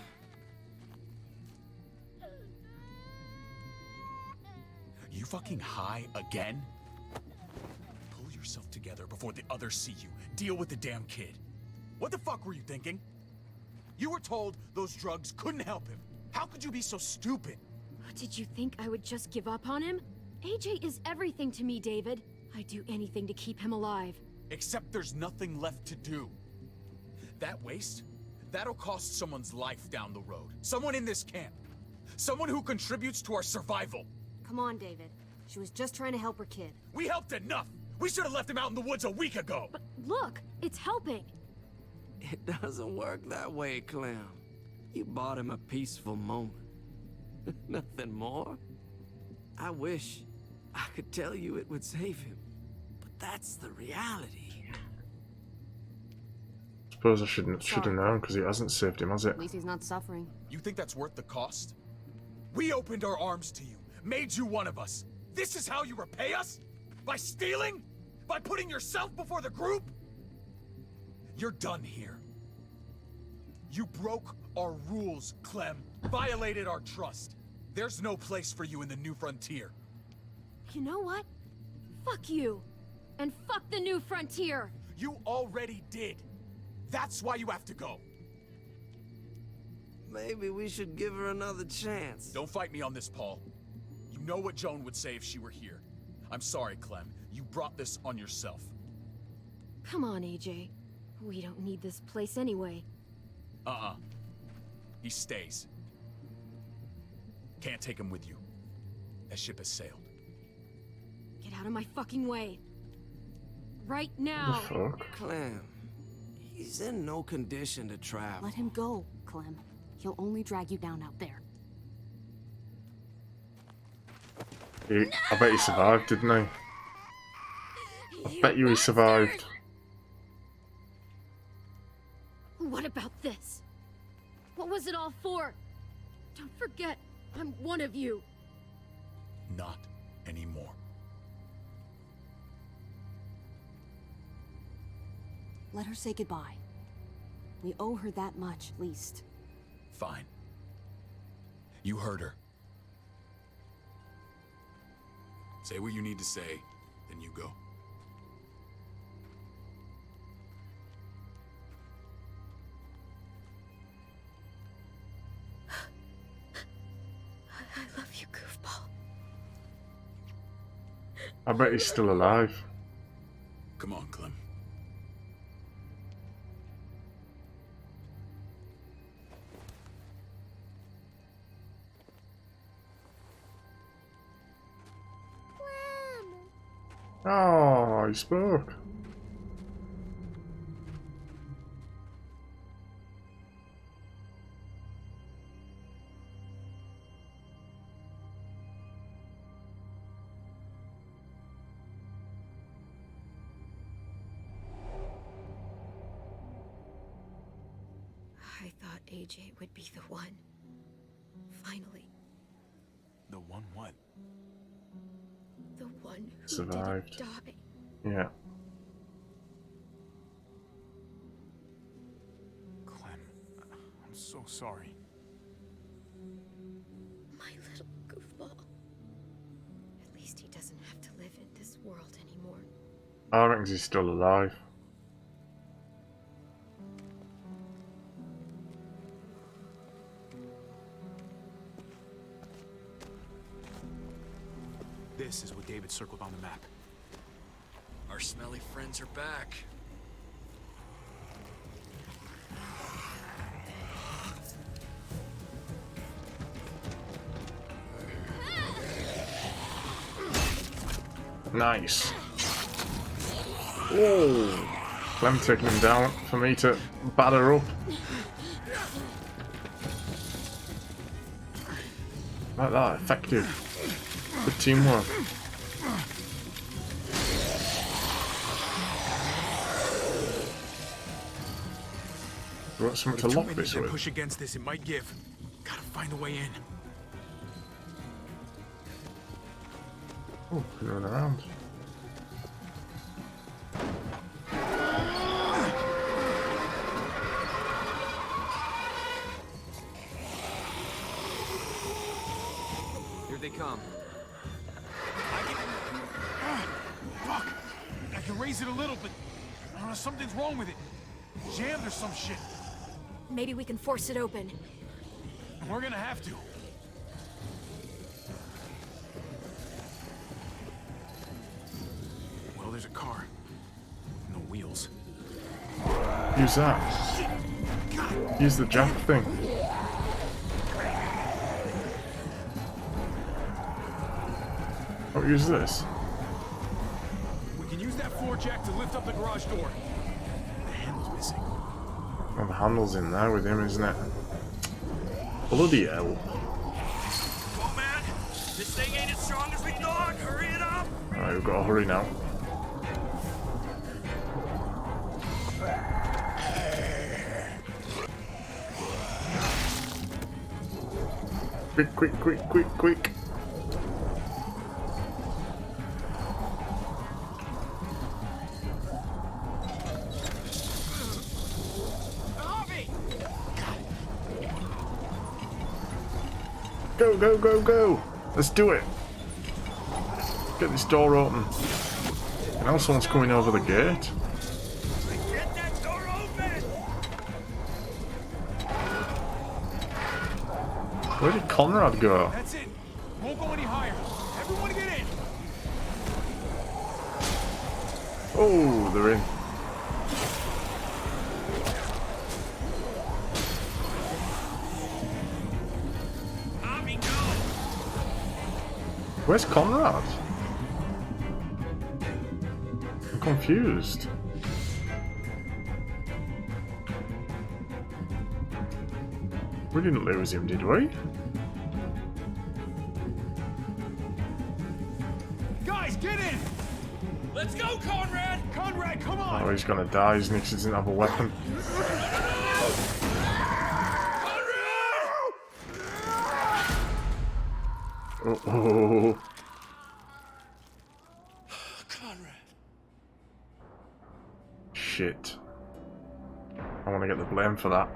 You fucking high again? yourself together before the others see you. Deal with the damn kid. What the fuck were you thinking? You were told those drugs couldn't help him. How could you be so stupid? Did you think I would just give up on him? AJ is everything to me, David. I'd do anything to keep him alive. Except there's nothing left to do. That waste, that'll cost someone's life down the road. Someone in this camp. Someone who contributes to our survival. Come on, David. She was just trying to help her kid. We helped enough! We should have left him out in the woods a week ago! But look, it's helping. It doesn't work that way, Clem. You bought him a peaceful moment. Nothing more. I wish I could tell you it would save him, but that's the reality. Suppose I should have known, because he hasn't saved him, has it? At least he's not suffering. You think that's worth the cost? We opened our arms to you, made you one of us. This is how you repay us? By stealing? By putting yourself before the group? You're done here. You broke our rules, Clem. Violated our trust. There's no place for you in the New Frontier. You know what? Fuck you. And fuck the New Frontier. You already did. That's why you have to go. Maybe we should give her another chance. Don't fight me on this, Paul. You know what Joan would say if she were here. I'm sorry, Clem. You brought this on yourself. Come on, AJ. We don't need this place anyway. He stays. Can't take him with you. That ship has sailed. Get out of my fucking way. Right now. Clem, he's in no condition to travel. Let him go, Clem. He'll only drag you down out there. I bet he survived, didn't he? I bet you he survived. What about this? What was it all for? Don't forget, I'm one of you. Not anymore. Let her say goodbye. We owe her that much, at least. Fine. You heard her. Say what you need to say, then you go. I love you, goofball. I bet he's still alive. Come on, Clem. Oh, he spoke. I thought AJ would be the one. Finally. The one what? The one who Survived. didn't die. Yeah. Clem, I'm so sorry. My little goofball. At least he doesn't have to live in this world anymore. I reckon he's still alive. This is what David circled on the map. Our smelly friends are back. Nice. Oh, Clem taking him down for me to batter up. Like that, effective. Good teamwork. You want something to lock this with? Push against this, it might give. Gotta find a way in. Oh, can run around. Here they come. Fuck! I can raise it a little, but I don't know, something's wrong with it. Jammed or some shit. Maybe we can force it open. We're gonna have to. Well, there's a car. No wheels. Use that. Use the jack thing. Oh, use this. We can use that floor jack to lift up the garage door. The handle's missing. Oh, the handle's in there with him, isn't it? Bloody hell. Whoa, man! This thing ain't as strong as we thought! Hurry it up! Alright, we've got to hurry now. Quick, quick, quick, quick, quick. Go, go, go, go! Let's do it! Get this door open. Now someone's coming over the gate. Get that door open! Where did Conrad go? That's it. Won't go any higher. Everyone get in. Oh, they're in. Where's Conrad? I'm confused. We didn't lose him, did we? Guys, get in! Let's go, Conrad! Conrad, come on! Oh, he's gonna die, isn't he? 'Cause he doesn't have a weapon. Oh. Conrad. Shit. I want to get the blame for that.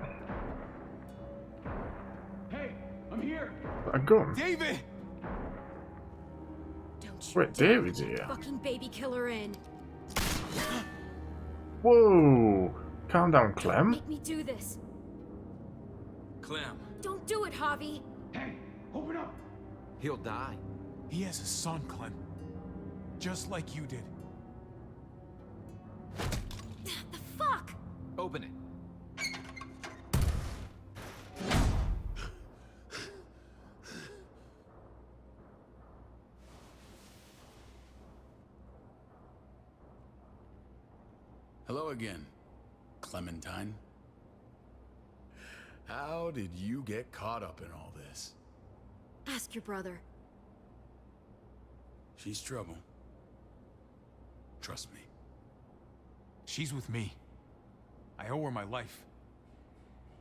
Hey, I'm here. A gun? David! Wait, David's here. Fucking baby killer in. Whoa! Calm down, Clem. Make me do this. Clem. Don't do it, Javi. Hey, open up. He'll die. He has a son, Clem. Just like you did. The fuck? Open it. Hello again, Clementine. How did you get caught up in all this? Ask your brother. She's trouble. Trust me. She's with me. I owe her my life.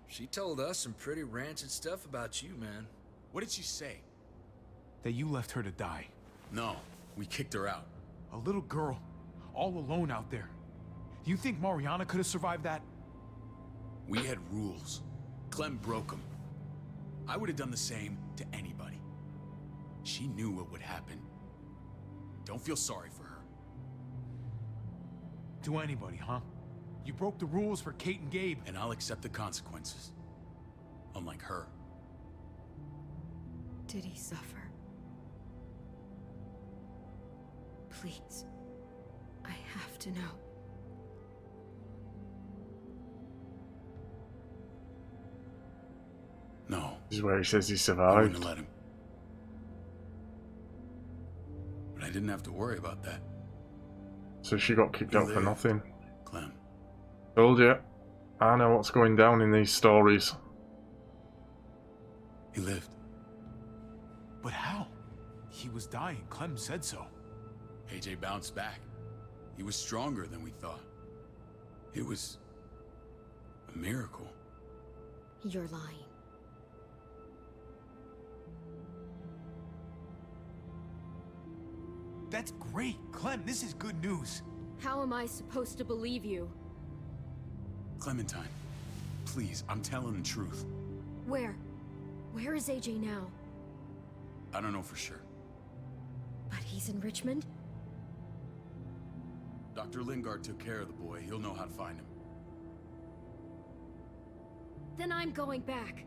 She told us some pretty rancid stuff about you, man. What did she say? That you left her to die. No, we kicked her out. A little girl, all alone out there. Do you think Mariana could have survived that? We had rules. Clem broke them. I would have done the same to anybody. She knew what would happen. Don't feel sorry for her. To anybody, huh? You broke the rules for Kate and Gabe. And I'll accept the consequences. Unlike her. Did he suffer? Please. I have to know. No. This is where he says he I survived. wouldn't let him. But I didn't have to worry about that. So she got kicked out for nothing. Clem. Told you. I know what's going down in these stories. He lived. But how? He was dying. Clem said so. AJ bounced back. He was stronger than we thought. It was a miracle. You're lying. That's great. Clem, this is good news. How am I supposed to believe you? Clementine, please, I'm telling the truth. Where? Where is AJ now? I don't know for sure. But he's in Richmond? Dr. Lingard took care of the boy. He'll know how to find him. Then I'm going back.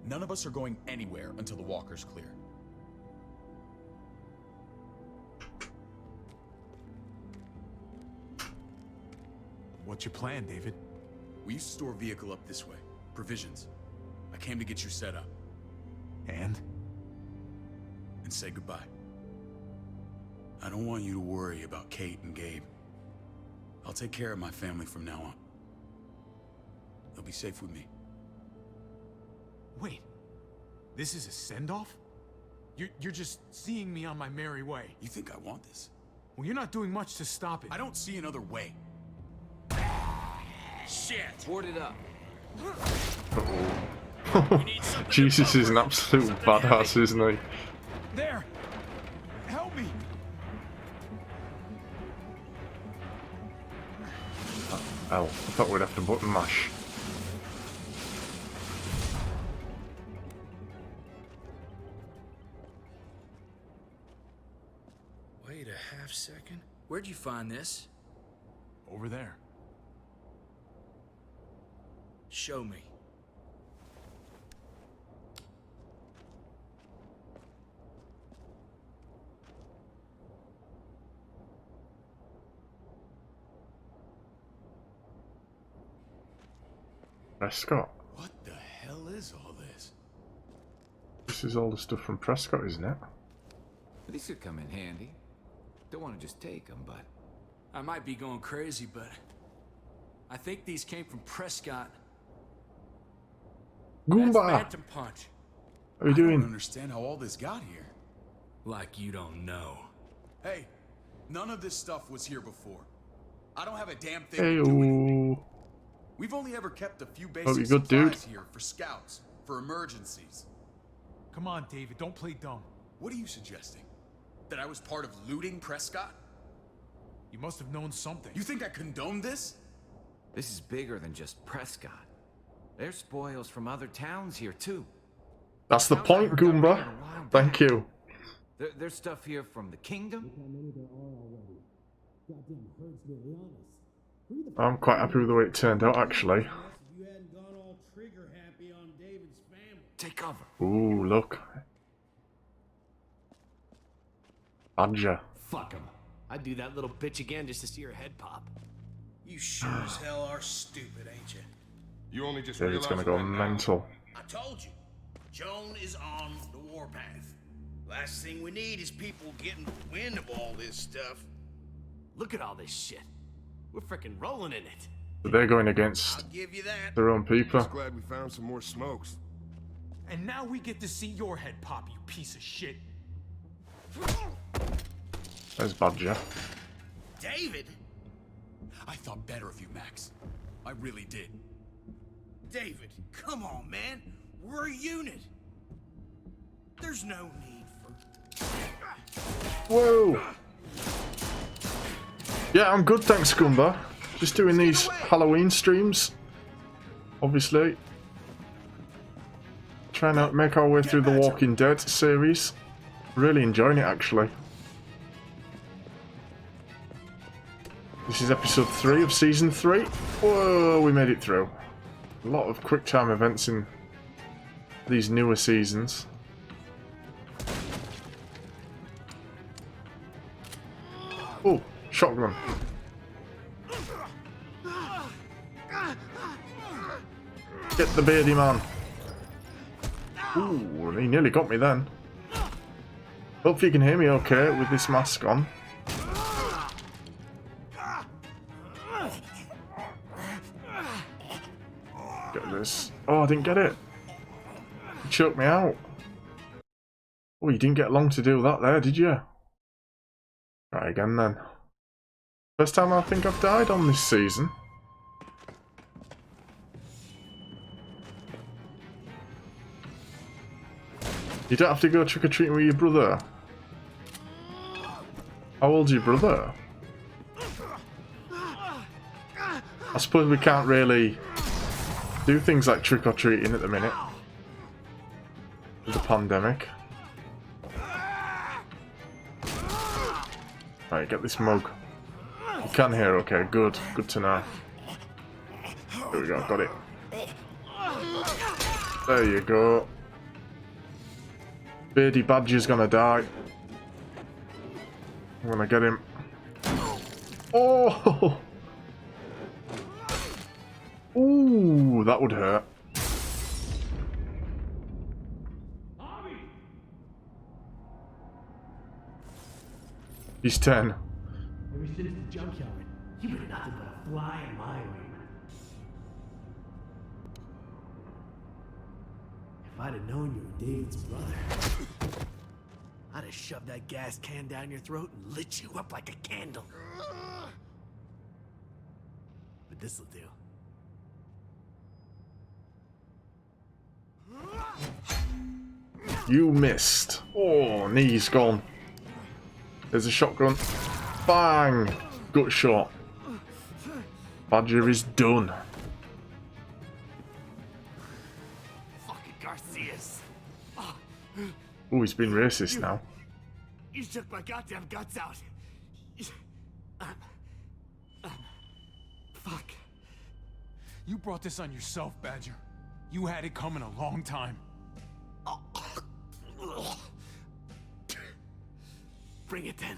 None of us are going anywhere until the walker's clear. What's your plan, David? We used to store a vehicle up this way. Provisions. I came to get you set up. And? And say goodbye. I don't want you to worry about Kate and Gabe. I'll take care of my family from now on. They'll be safe with me. Wait. This is a send-off? You're just seeing me on my merry way. You think I want this? Well, you're not doing much to stop it. I don't see another way. Shit! Board it up. Jesus is an absolute badass, isn't he? There! Help me! Oh, I thought we'd have to button mash. Wait a half second. Where'd you find this? Over there. Show me. Prescott. What the hell is all this? This is all the stuff from Prescott, isn't it? These could come in handy. Don't want to just take them, but... I might be going crazy, but I think these came from Prescott. Goomba! That's Phantom Punch. How are you I don't doing? understand how all this got here. Like you don't know. Hey, none of this stuff was here before. I don't have a damn thing to do with it. Hey-o. We've only ever kept a few Oh, basic you good, supplies dude? here for scouts, for emergencies. Come on, David, don't play dumb. What are you suggesting? That I was part of looting Prescott? You must have known something. You think I condoned this? This is bigger than just Prescott. There's spoils from other towns here, too. That's the point, Goomba. Thank you. There's stuff here from the kingdom. I'm quite happy with the way it turned out, actually. You hadn't gone all trigger happy on David's family. Take cover. Ooh, look. Badger. Fuck him. I'd do that little bitch again just to see her head pop. You sure as hell are stupid, ain't you? You only just David's gonna go mental. I told you. Joan is on the warpath. Last thing we need is people getting wind of all this stuff. Look at all this shit. We're frickin' rolling in it. But they're going against I'll give you that. their own people. Just glad we found some more smokes. And now we get to see your head pop, you piece of shit. There's Badger. David? I thought better of you, Max. I really did. David, come on, man. We're a unit. There's no need for... Whoa! Yeah, I'm good, thanks, Goomba. Just doing these Halloween streams. Obviously. Trying to make our way through the Walking Dead series. Really enjoying it, actually. This is episode 3 of season 3. Whoa, we made it through. A lot of quick time events in these newer seasons. Oh, shotgun. Get the beardy man. Ooh, he nearly got me then. Hope you can hear me okay with this mask on. Get this. Oh, I didn't get it. You choked me out. Oh, you didn't get long to do that there, did you? Try again then. First time I think I've died on this season. You don't have to go trick-or-treating with your brother. How old's your brother? I suppose we can't really do things like trick-or-treating at the minute. With the pandemic. Right, get this mug. You can hear, okay, good. Good to know. There we go, got it. There you go. Beardy Badger's gonna die. I'm gonna get him. Oh! Ooh, that would hurt. He's 10. Ever since the junkyard, you've been nothing but a fly in my ring. If I'd have known you were David's brother, I'd have shoved that gas can down your throat and lit you up like a candle. But this'll do. You missed. Oh, knee's gone. There's a shotgun. Bang! Gut shot. Badger is done. Fucking Garcias. Oh, he's been racist now. You shook my goddamn guts out. Fuck. You brought this on yourself, Badger. You had it coming a long time. Bring it then.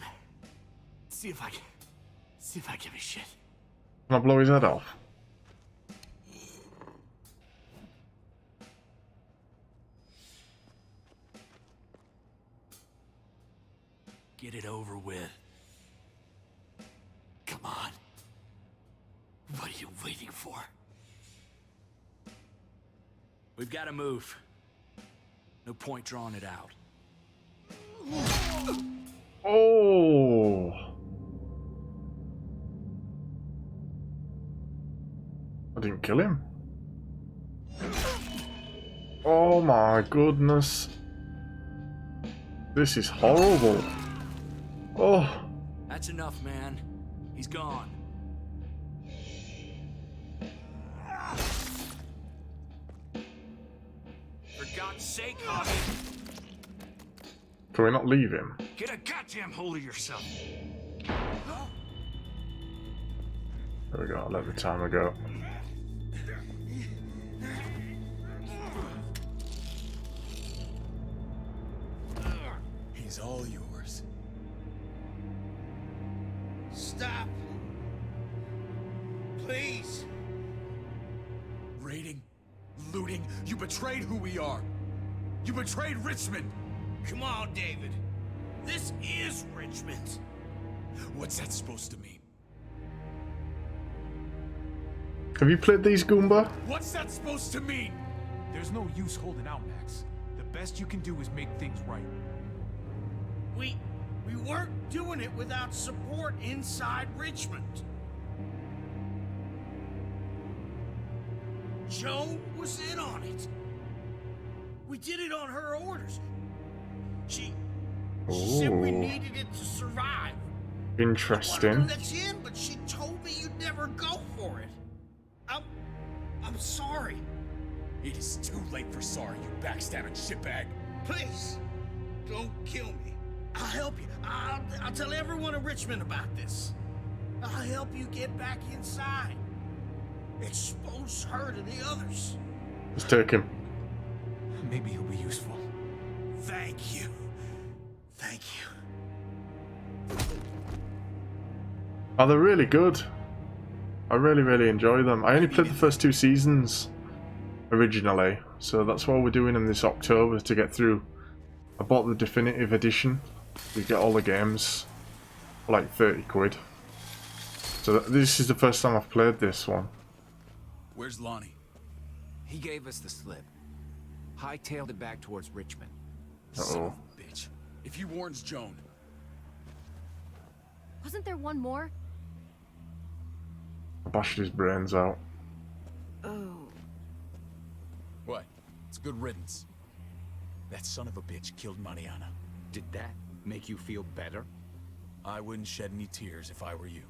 See if I give a shit. Can I blow his head off? Get it over with. Come on. What are you waiting for? We've got to move. No point drawing it out. Oh! I didn't kill him. Oh my goodness. This is horrible. Oh. That's enough, man. He's gone. For God's sake, Hobby. Can we not leave him? Get a goddamn hold of yourself. There we go, I'll let the timer go. He's all yours. Stop. Please. Raiding, looting, you betrayed who we are. You betrayed Richmond. Come on, David. This is Richmond. What's that supposed to mean? Have you played these, Goomba? What's that supposed to mean? There's no use holding out, Max. The best you can do is make things right. We weren't doing it without support inside Richmond. Joan was in on it. We did it on her orders. She said we needed it to survive. Interesting. I wanted to let you in, but she told me you'd never go for it. I'm sorry. It is too late for sorry, you backstabbing shitbag. Please, don't kill me. I'll help you. I'll tell everyone in Richmond about this. I'll help you get back inside. Expose her to the others. Let's take him. Maybe he'll be useful. Thank you. Thank you. Oh, they're really good. I really enjoy them. I only played the first 2 seasons originally, so that's why we're doing them this October to get through. I bought the definitive edition. You get all the games for like 30 quid. So this is the first time I've played this one. Where's Lonnie? He gave us the slip. Hightailed it back towards Richmond. Son of a bitch. If he warns Joan. Wasn't there one more? I bashed his brains out. Oh. What? It's good riddance. That son of a bitch killed Mariana. Did that make you feel better? I wouldn't shed any tears if I were you.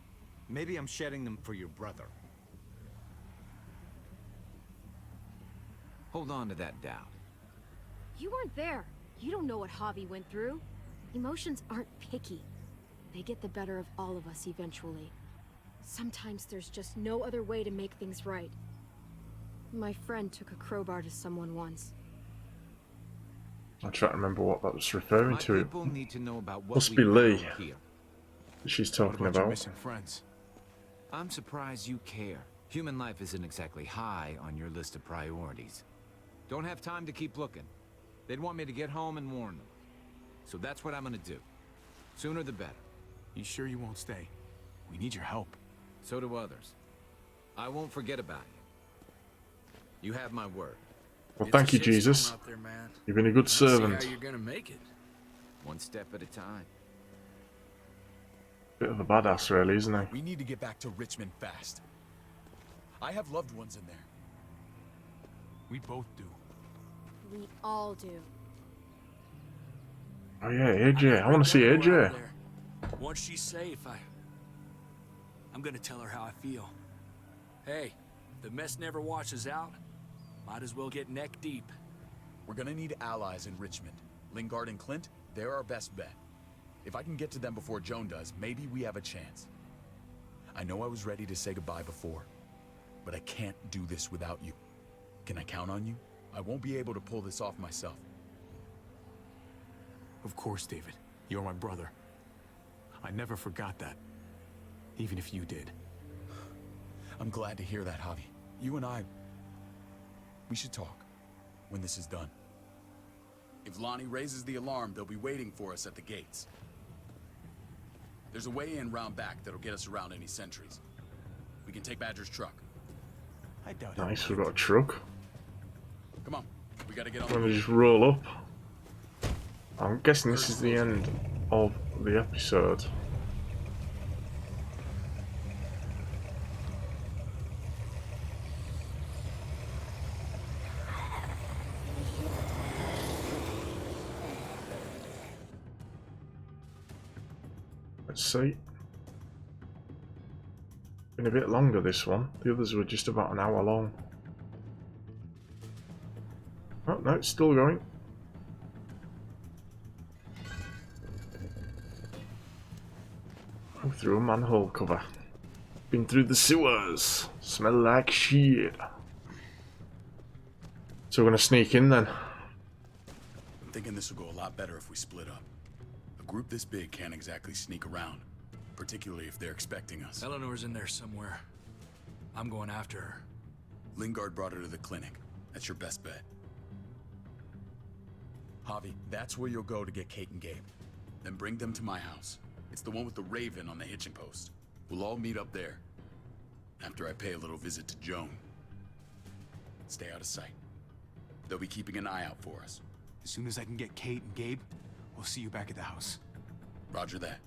Maybe I'm shedding them for your brother. Hold on to that doubt. You weren't there. You don't know what Javi went through. Emotions aren't picky. They get the better of all of us eventually. Sometimes there's just no other way to make things right. My friend took a crowbar to someone once. I'm trying to remember what that was referring to. People need to know about what Must we be do Lee here. that she's What talking about your about. missing friends? I'm surprised you care. Human life isn't exactly high on your list of priorities. Don't have time to keep looking. They'd want me to get home and warn them. So that's what I'm gonna do. Sooner the better. You sure you won't stay? We need your help. So do others. I won't forget about you. You have my word. Well, It's a thank you, shitstorm Jesus. out there, man. You've been a good I don't servant. See how you're gonna make it. One step at a time. Bit of a badass, really, isn't he? We need to get back to Richmond fast. I have loved ones in there. We both do. We all do. Oh yeah, AJ. I want to see AJ. Once she's safe, I'm gonna tell her how I feel. Hey, the mess never washes out. Might as well get neck deep. We're gonna need allies in Richmond. Lingard and Clint, they're our best bet. If I can get to them before Joan does, maybe we have a chance. I know I was ready to say goodbye before, but I can't do this without you. Can I count on you? I won't be able to pull this off myself. Of course, David. You're my brother. I never forgot that. Even if you did. I'm glad to hear that, Javi. You and I, we should talk when this is done. If Lonnie raises the alarm, they'll be waiting for us at the gates. There's a way in round back that'll get us around any sentries. We can take Badger's truck. I doubt it. Nice, we've got a truck. Come on, we gotta get on I'm the gonna move. just roll up. I'm guessing this is the end of the episode. Let's see. Been a bit longer this one. The others were just about an hour long. Oh no, it's still going. Oh, through a manhole cover. Been through the sewers. Smell like shit. So we're gonna sneak in then. I'm thinking this will go a lot better if we split up. A group this big can't exactly sneak around, particularly if they're expecting us. Eleanor's in there somewhere. I'm going after her. Lingard brought her to the clinic. That's your best bet. Javi, that's where you'll go to get Kate and Gabe. Then bring them to my house. It's the one with the Raven on the hitching post. We'll all meet up there. After I pay a little visit to Joan. Stay out of sight. They'll be keeping an eye out for us. As soon as I can get Kate and Gabe, we'll see you back at the house. Roger that.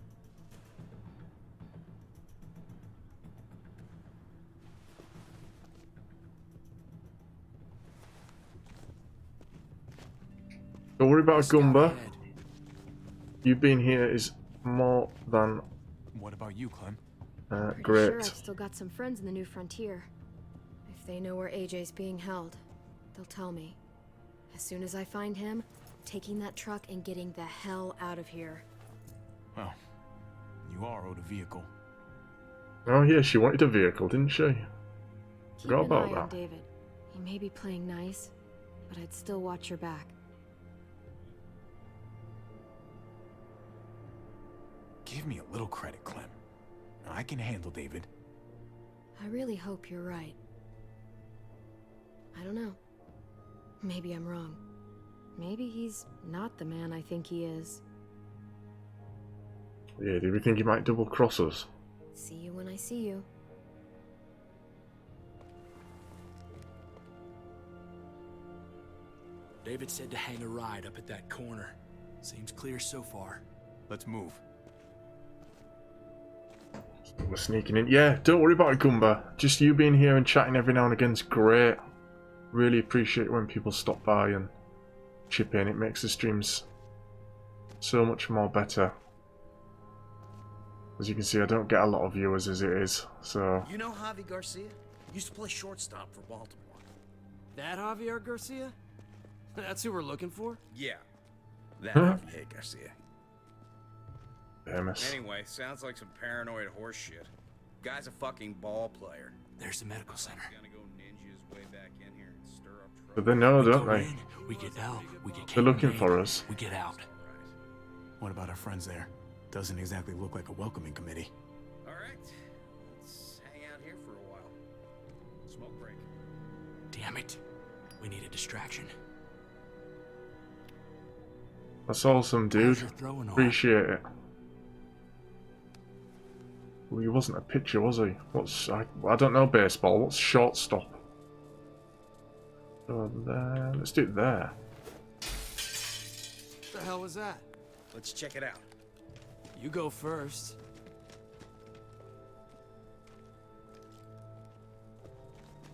Don't worry about Gumba. You being here is more than What about you, Clem? great. Sure, I've still got some friends in the New Frontier. If they know where AJ's being held, they'll tell me. As soon as I find him, taking that truck and getting the hell out of here. Well, you are owed a vehicle. Oh yeah, she wanted a vehicle, didn't she? Keep Forgot an about eye on that. David. He may be playing nice, but I'd still watch your back. Give me a little credit, Clem. I can handle David. I really hope you're right. I don't know. Maybe I'm wrong. Maybe he's not the man I think he is. Yeah, do we think he might double cross us? See you when I see you. David said to hang a ride up at that corner. Seems clear so far. Let's move. We're sneaking in. Yeah, don't worry about it, Gumba. Just you being here and chatting every now and again is great. Really appreciate when people stop by and chip in. It makes the streams so much more better. As you can see, I don't get a lot of viewers as it is, so... You know Javi Garcia? Used to play shortstop for Baltimore. That Javier Garcia? That's who we're looking for? Yeah. That Huh? Javier Garcia. Famous. Anyway, sounds like some paranoid horse shit. Guy's a fucking ball player. There's the medical center. But they know, don't they? We get out. We get They're looking for us. We get out. What about our friends there? Doesn't exactly look like a welcoming committee. All right, let's hang out here for a while. Smoke break. Damn it. We need a distraction. That's awesome, dude. Appreciate it. Well, he wasn't a pitcher, was he? I don't know baseball. What's shortstop? So there, let's do it there. What the hell was that? Let's check it out. You go first.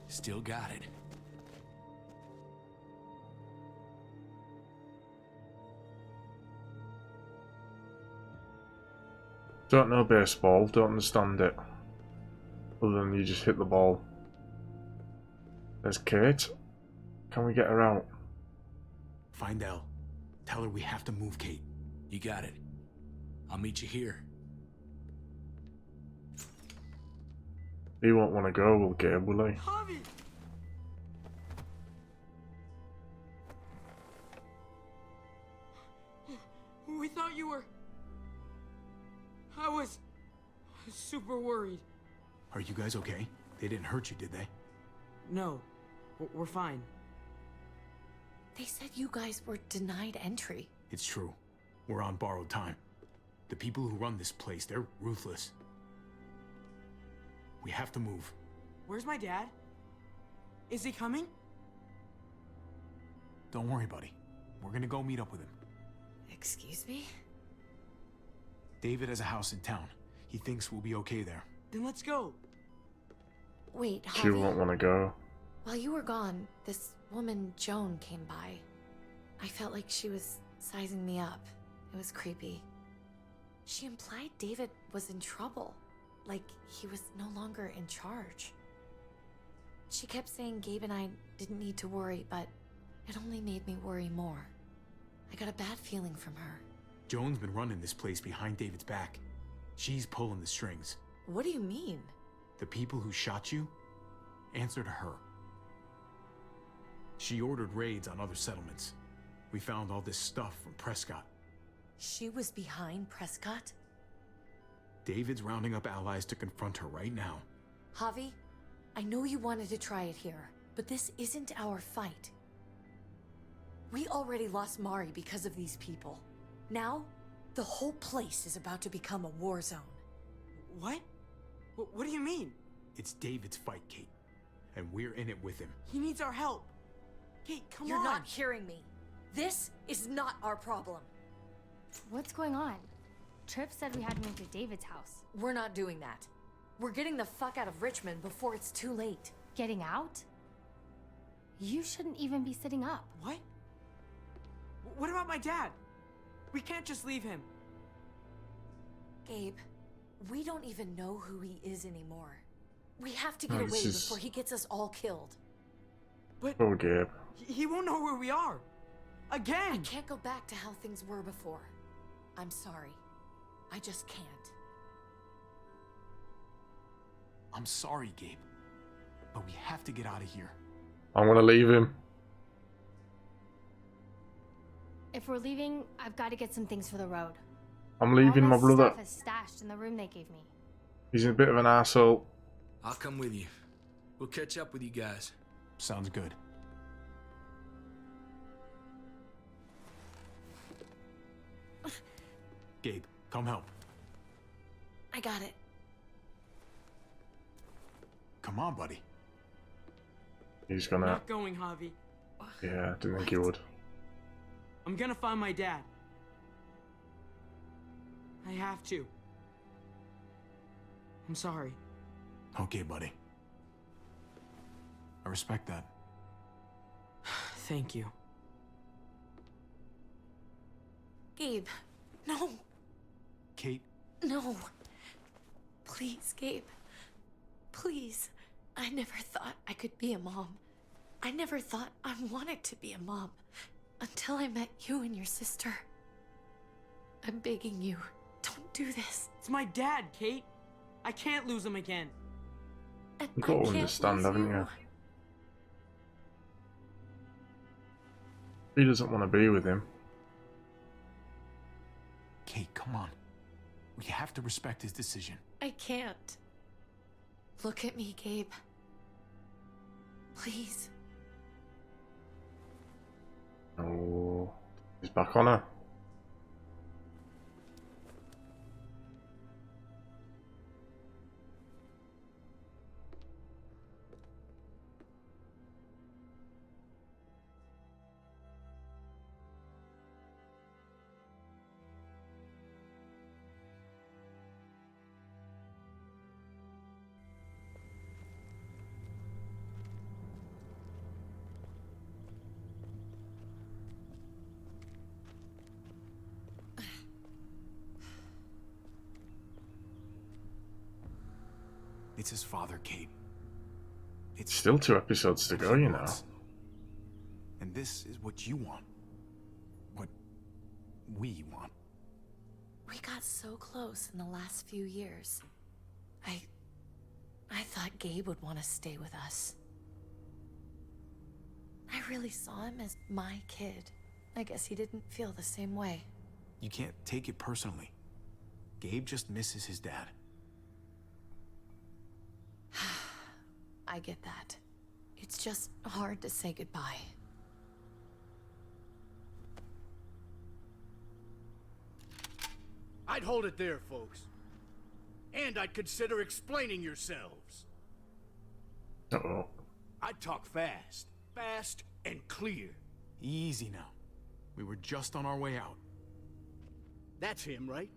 Still got it. Don't know baseball, don't understand it. Other than you just hit the ball. There's Kate. Can we get her out? Find Elle. Tell her we have to move Kate. You got it. I'll meet you here. He won't want to go, will Gabe, will he? Javi! We thought you were... I was super worried. Are you guys okay? They didn't hurt you, did they? No, we're fine. They said you guys were denied entry. It's true. We're on borrowed time. The people who run this place, they're ruthless. We have to move. Where's my dad? Is he coming? Don't worry, buddy. We're gonna go meet up with him. Excuse me? David has a house in town. He thinks we'll be okay there. Then let's go. Wait, She Javi. won't want to go. While you were gone, this woman, Joan, came by. I felt like she was sizing me up. It was creepy. She implied David was in trouble. Like he was no longer in charge. She kept saying Gabe and I didn't need to worry, but it only made me worry more. I got a bad feeling from her. Joan's been running this place behind David's back. She's pulling the strings. What do you mean? The people who shot you answer to her. She ordered raids on other settlements. We found all this stuff from Prescott. She was behind Prescott? David's rounding up allies to confront her right now. Javi, I know you wanted to try it here, but this isn't our fight. We already lost Mari because of these people. Now, the whole place is about to become a war zone. What? What do you mean? It's David's fight, Kate. And we're in it with him. He needs our help. Kate, come on. You're not hearing me. This is not our problem. What's going on? Tripp said we had to move to David's house. We're not doing that. We're getting the fuck out of Richmond before it's too late. Getting out? You shouldn't even be sitting up. What? What about my dad? We can't just leave him. Gabe, we don't even know who he is anymore. We have to get Oh, away this is- before he gets us all killed. But Oh, Gabe. he won't know where we are. Again! I can't go back to how things were before. I'm sorry. I just can't. I'm sorry, Gabe. But we have to get out of here. I want to leave him. If we're leaving, I've got to get some things for the road. I'm leaving All my brother. stuff is stashed in the room they gave me. He's a bit of an asshole. I'll come with you. We'll catch up with you guys. Sounds good. Gabe, come help. I got it. Come on, buddy. He's I'm gonna. not going, Javi. Yeah, didn't think he would. I'm gonna find my dad. I have to. I'm sorry. Okay, buddy. I respect that. Thank you. Gabe, no. Kate? No. Please, Gabe. Please. I never thought I could be a mom. I never thought I wanted to be a mom. Until I met you and your sister. I'm begging you, don't do this. It's my dad, Kate. I can't lose him again. You've got to understand, haven't you? He doesn't want to be with him. Kate, come on. We have to respect his decision. I can't. Look at me, Gabe. Please. Oh, he's back on her. It's his father, Kate. It's Still 2 episodes to go, you know. And this is what you want. What we want. We got so close in the last few years. I thought Gabe would want to stay with us. I really saw him as my kid. I guess he didn't feel the same way. You can't take it personally. Gabe just misses his dad. I get that. It's just hard to say goodbye. I'd hold it there, folks. And I'd consider explaining yourselves. Uh-oh. I'd talk fast. Fast and clear. Easy now. We were just on our way out. That's him, right?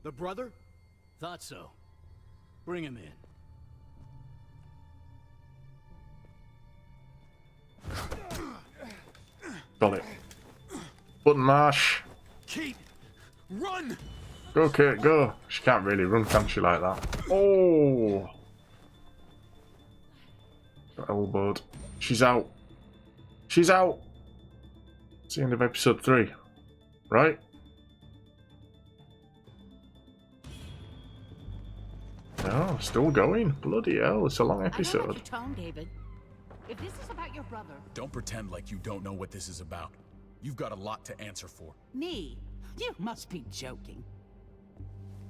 The brother? Thought so. Bring him in. Got it. Button mash. Kate, run! Go, Kate, go. She can't really run, can she, like that? Oh! Got elbowed. She's out. She's out! It's the end of episode 3. Right? No, still going. Bloody hell, it's a long I don't like episode. your tone, David. If this is about your brother... Don't pretend like you don't know what this is about. You've got a lot to answer for. Me? You must be joking.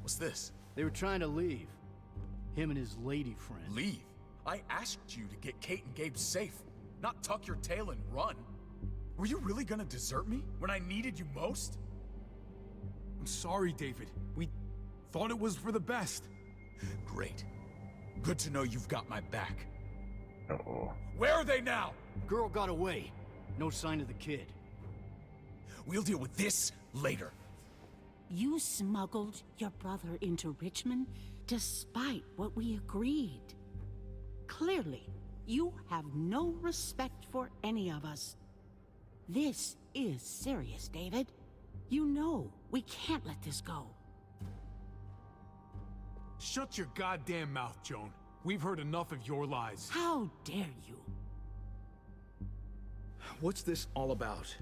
What's this? They were trying to leave. Him and his lady friend. Leave? I asked you to get Kate and Gabe safe, not tuck your tail and run. Were you really gonna desert me when I needed you most? I'm sorry, David. We thought it was for the best. Great. Good to know you've got my back. Uh-oh. Where are they now? Girl got away. No sign of the kid. We'll deal with this later. You smuggled your brother into Richmond despite what we agreed. Clearly, you have no respect for any of us. This is serious, David. You know we can't let this go. Shut your goddamn mouth, Joan. We've heard enough of your lies. How dare you? What's this all about?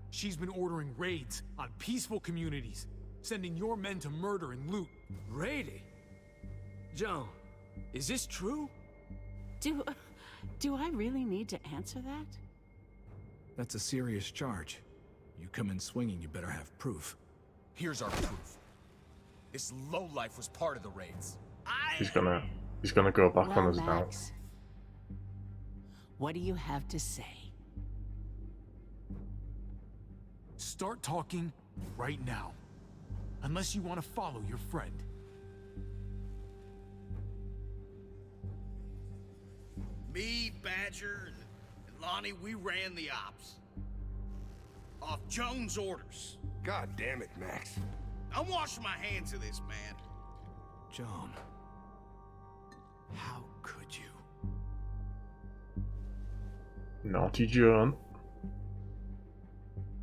She's been ordering raids on peaceful communities, sending your men to murder and loot. Raiding? Joan, is this true? Do I really need to answer that? That's a serious charge. You come in swinging, you better have proof. Here's our proof. This lowlife was part of the raids. He's gonna go back on us now. Max, what do you have to say? Start talking right now. Unless you want to follow your friend. Me, Badger, and Lonnie, we ran the ops. Off Jones' orders. God damn it, Max. I'm washing my hands of this, man. Joan. How could you? Naughty Joan.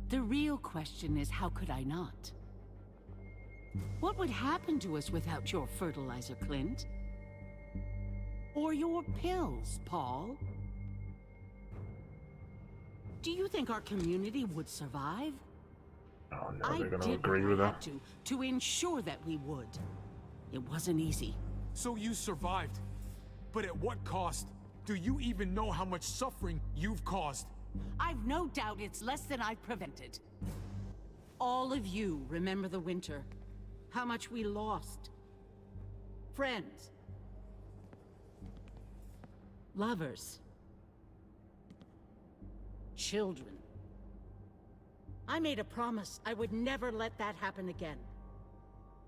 The real question is, how could I not? What would happen to us without your fertilizer, Clint? Or your pills, Paul? Do you think our community would survive? Oh no, they're gonna agree with her. To ensure that we would. It wasn't easy. So you survived. But at what cost? Do you even know how much suffering you've caused? I've no doubt it's less than I've prevented. All of you remember the winter. How much we lost. Friends. Lovers. Children. I made a promise I would never let that happen again.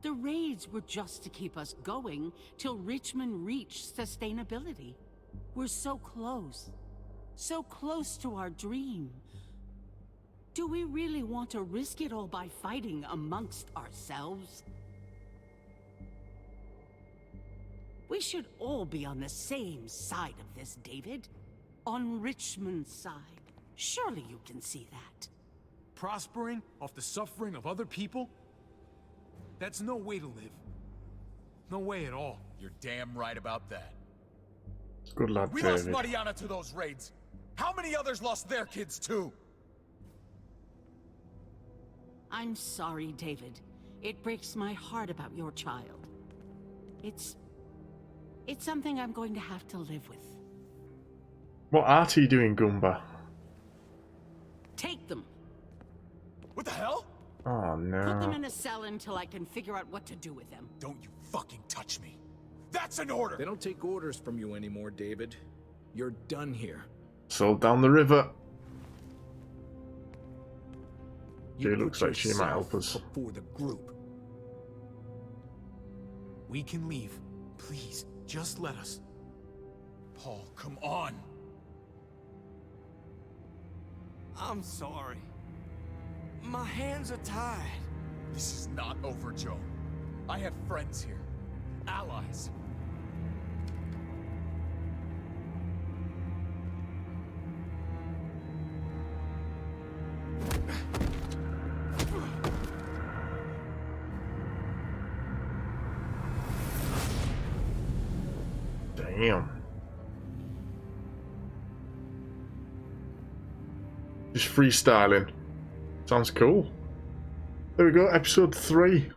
The raids were just to keep us going till Richmond reached sustainability. We're so close to our dream. Do we really want to risk it all by fighting amongst ourselves? We should all be on the same side of this, David. On Richmond's side. Surely you can see that. Prospering off the suffering of other people? That's no way to live. No way at all. You're damn right about that. Good lad, We David. lost Mariana to those raids. How many others lost their kids too? I'm sorry, David. It breaks my heart about your child. It's something I'm going to have to live with. What art are you doing, Goomba? Take them. What the hell? Oh Put them no. in a cell until I can figure out what to do with them. Don't you fucking touch me. That's an order! They don't take orders from you anymore, David. You're done here. So down the river. You It looks put like she might help yourself us. before the group. We can leave. Please, just let us. Paul, come on! I'm sorry. My hands are tied. This is not over, Joe. I have friends here. Allies. Damn. Just freestyling. Sounds cool. There we go, episode 3.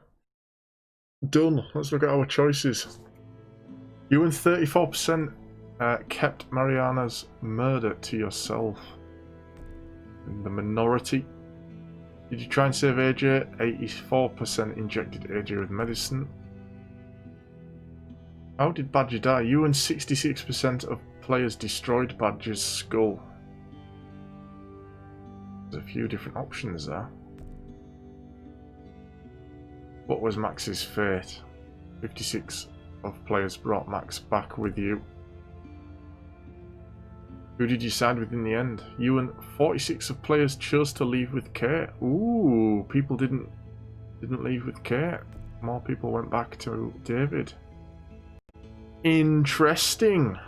Done. Let's look at our choices. You and 34% kept Mariana's murder to yourself. In the minority. Did you try and save AJ? 84% injected AJ with medicine. How did Badger die? You and 66% of players destroyed Badger's skull. There's a few different options there. What was Max's fate? 56 of players brought Max back with you. Who did you side with in the end? You and 46 of players chose to leave with Kate. Ooh, people didn't leave with Kate. More people went back to David. Interesting.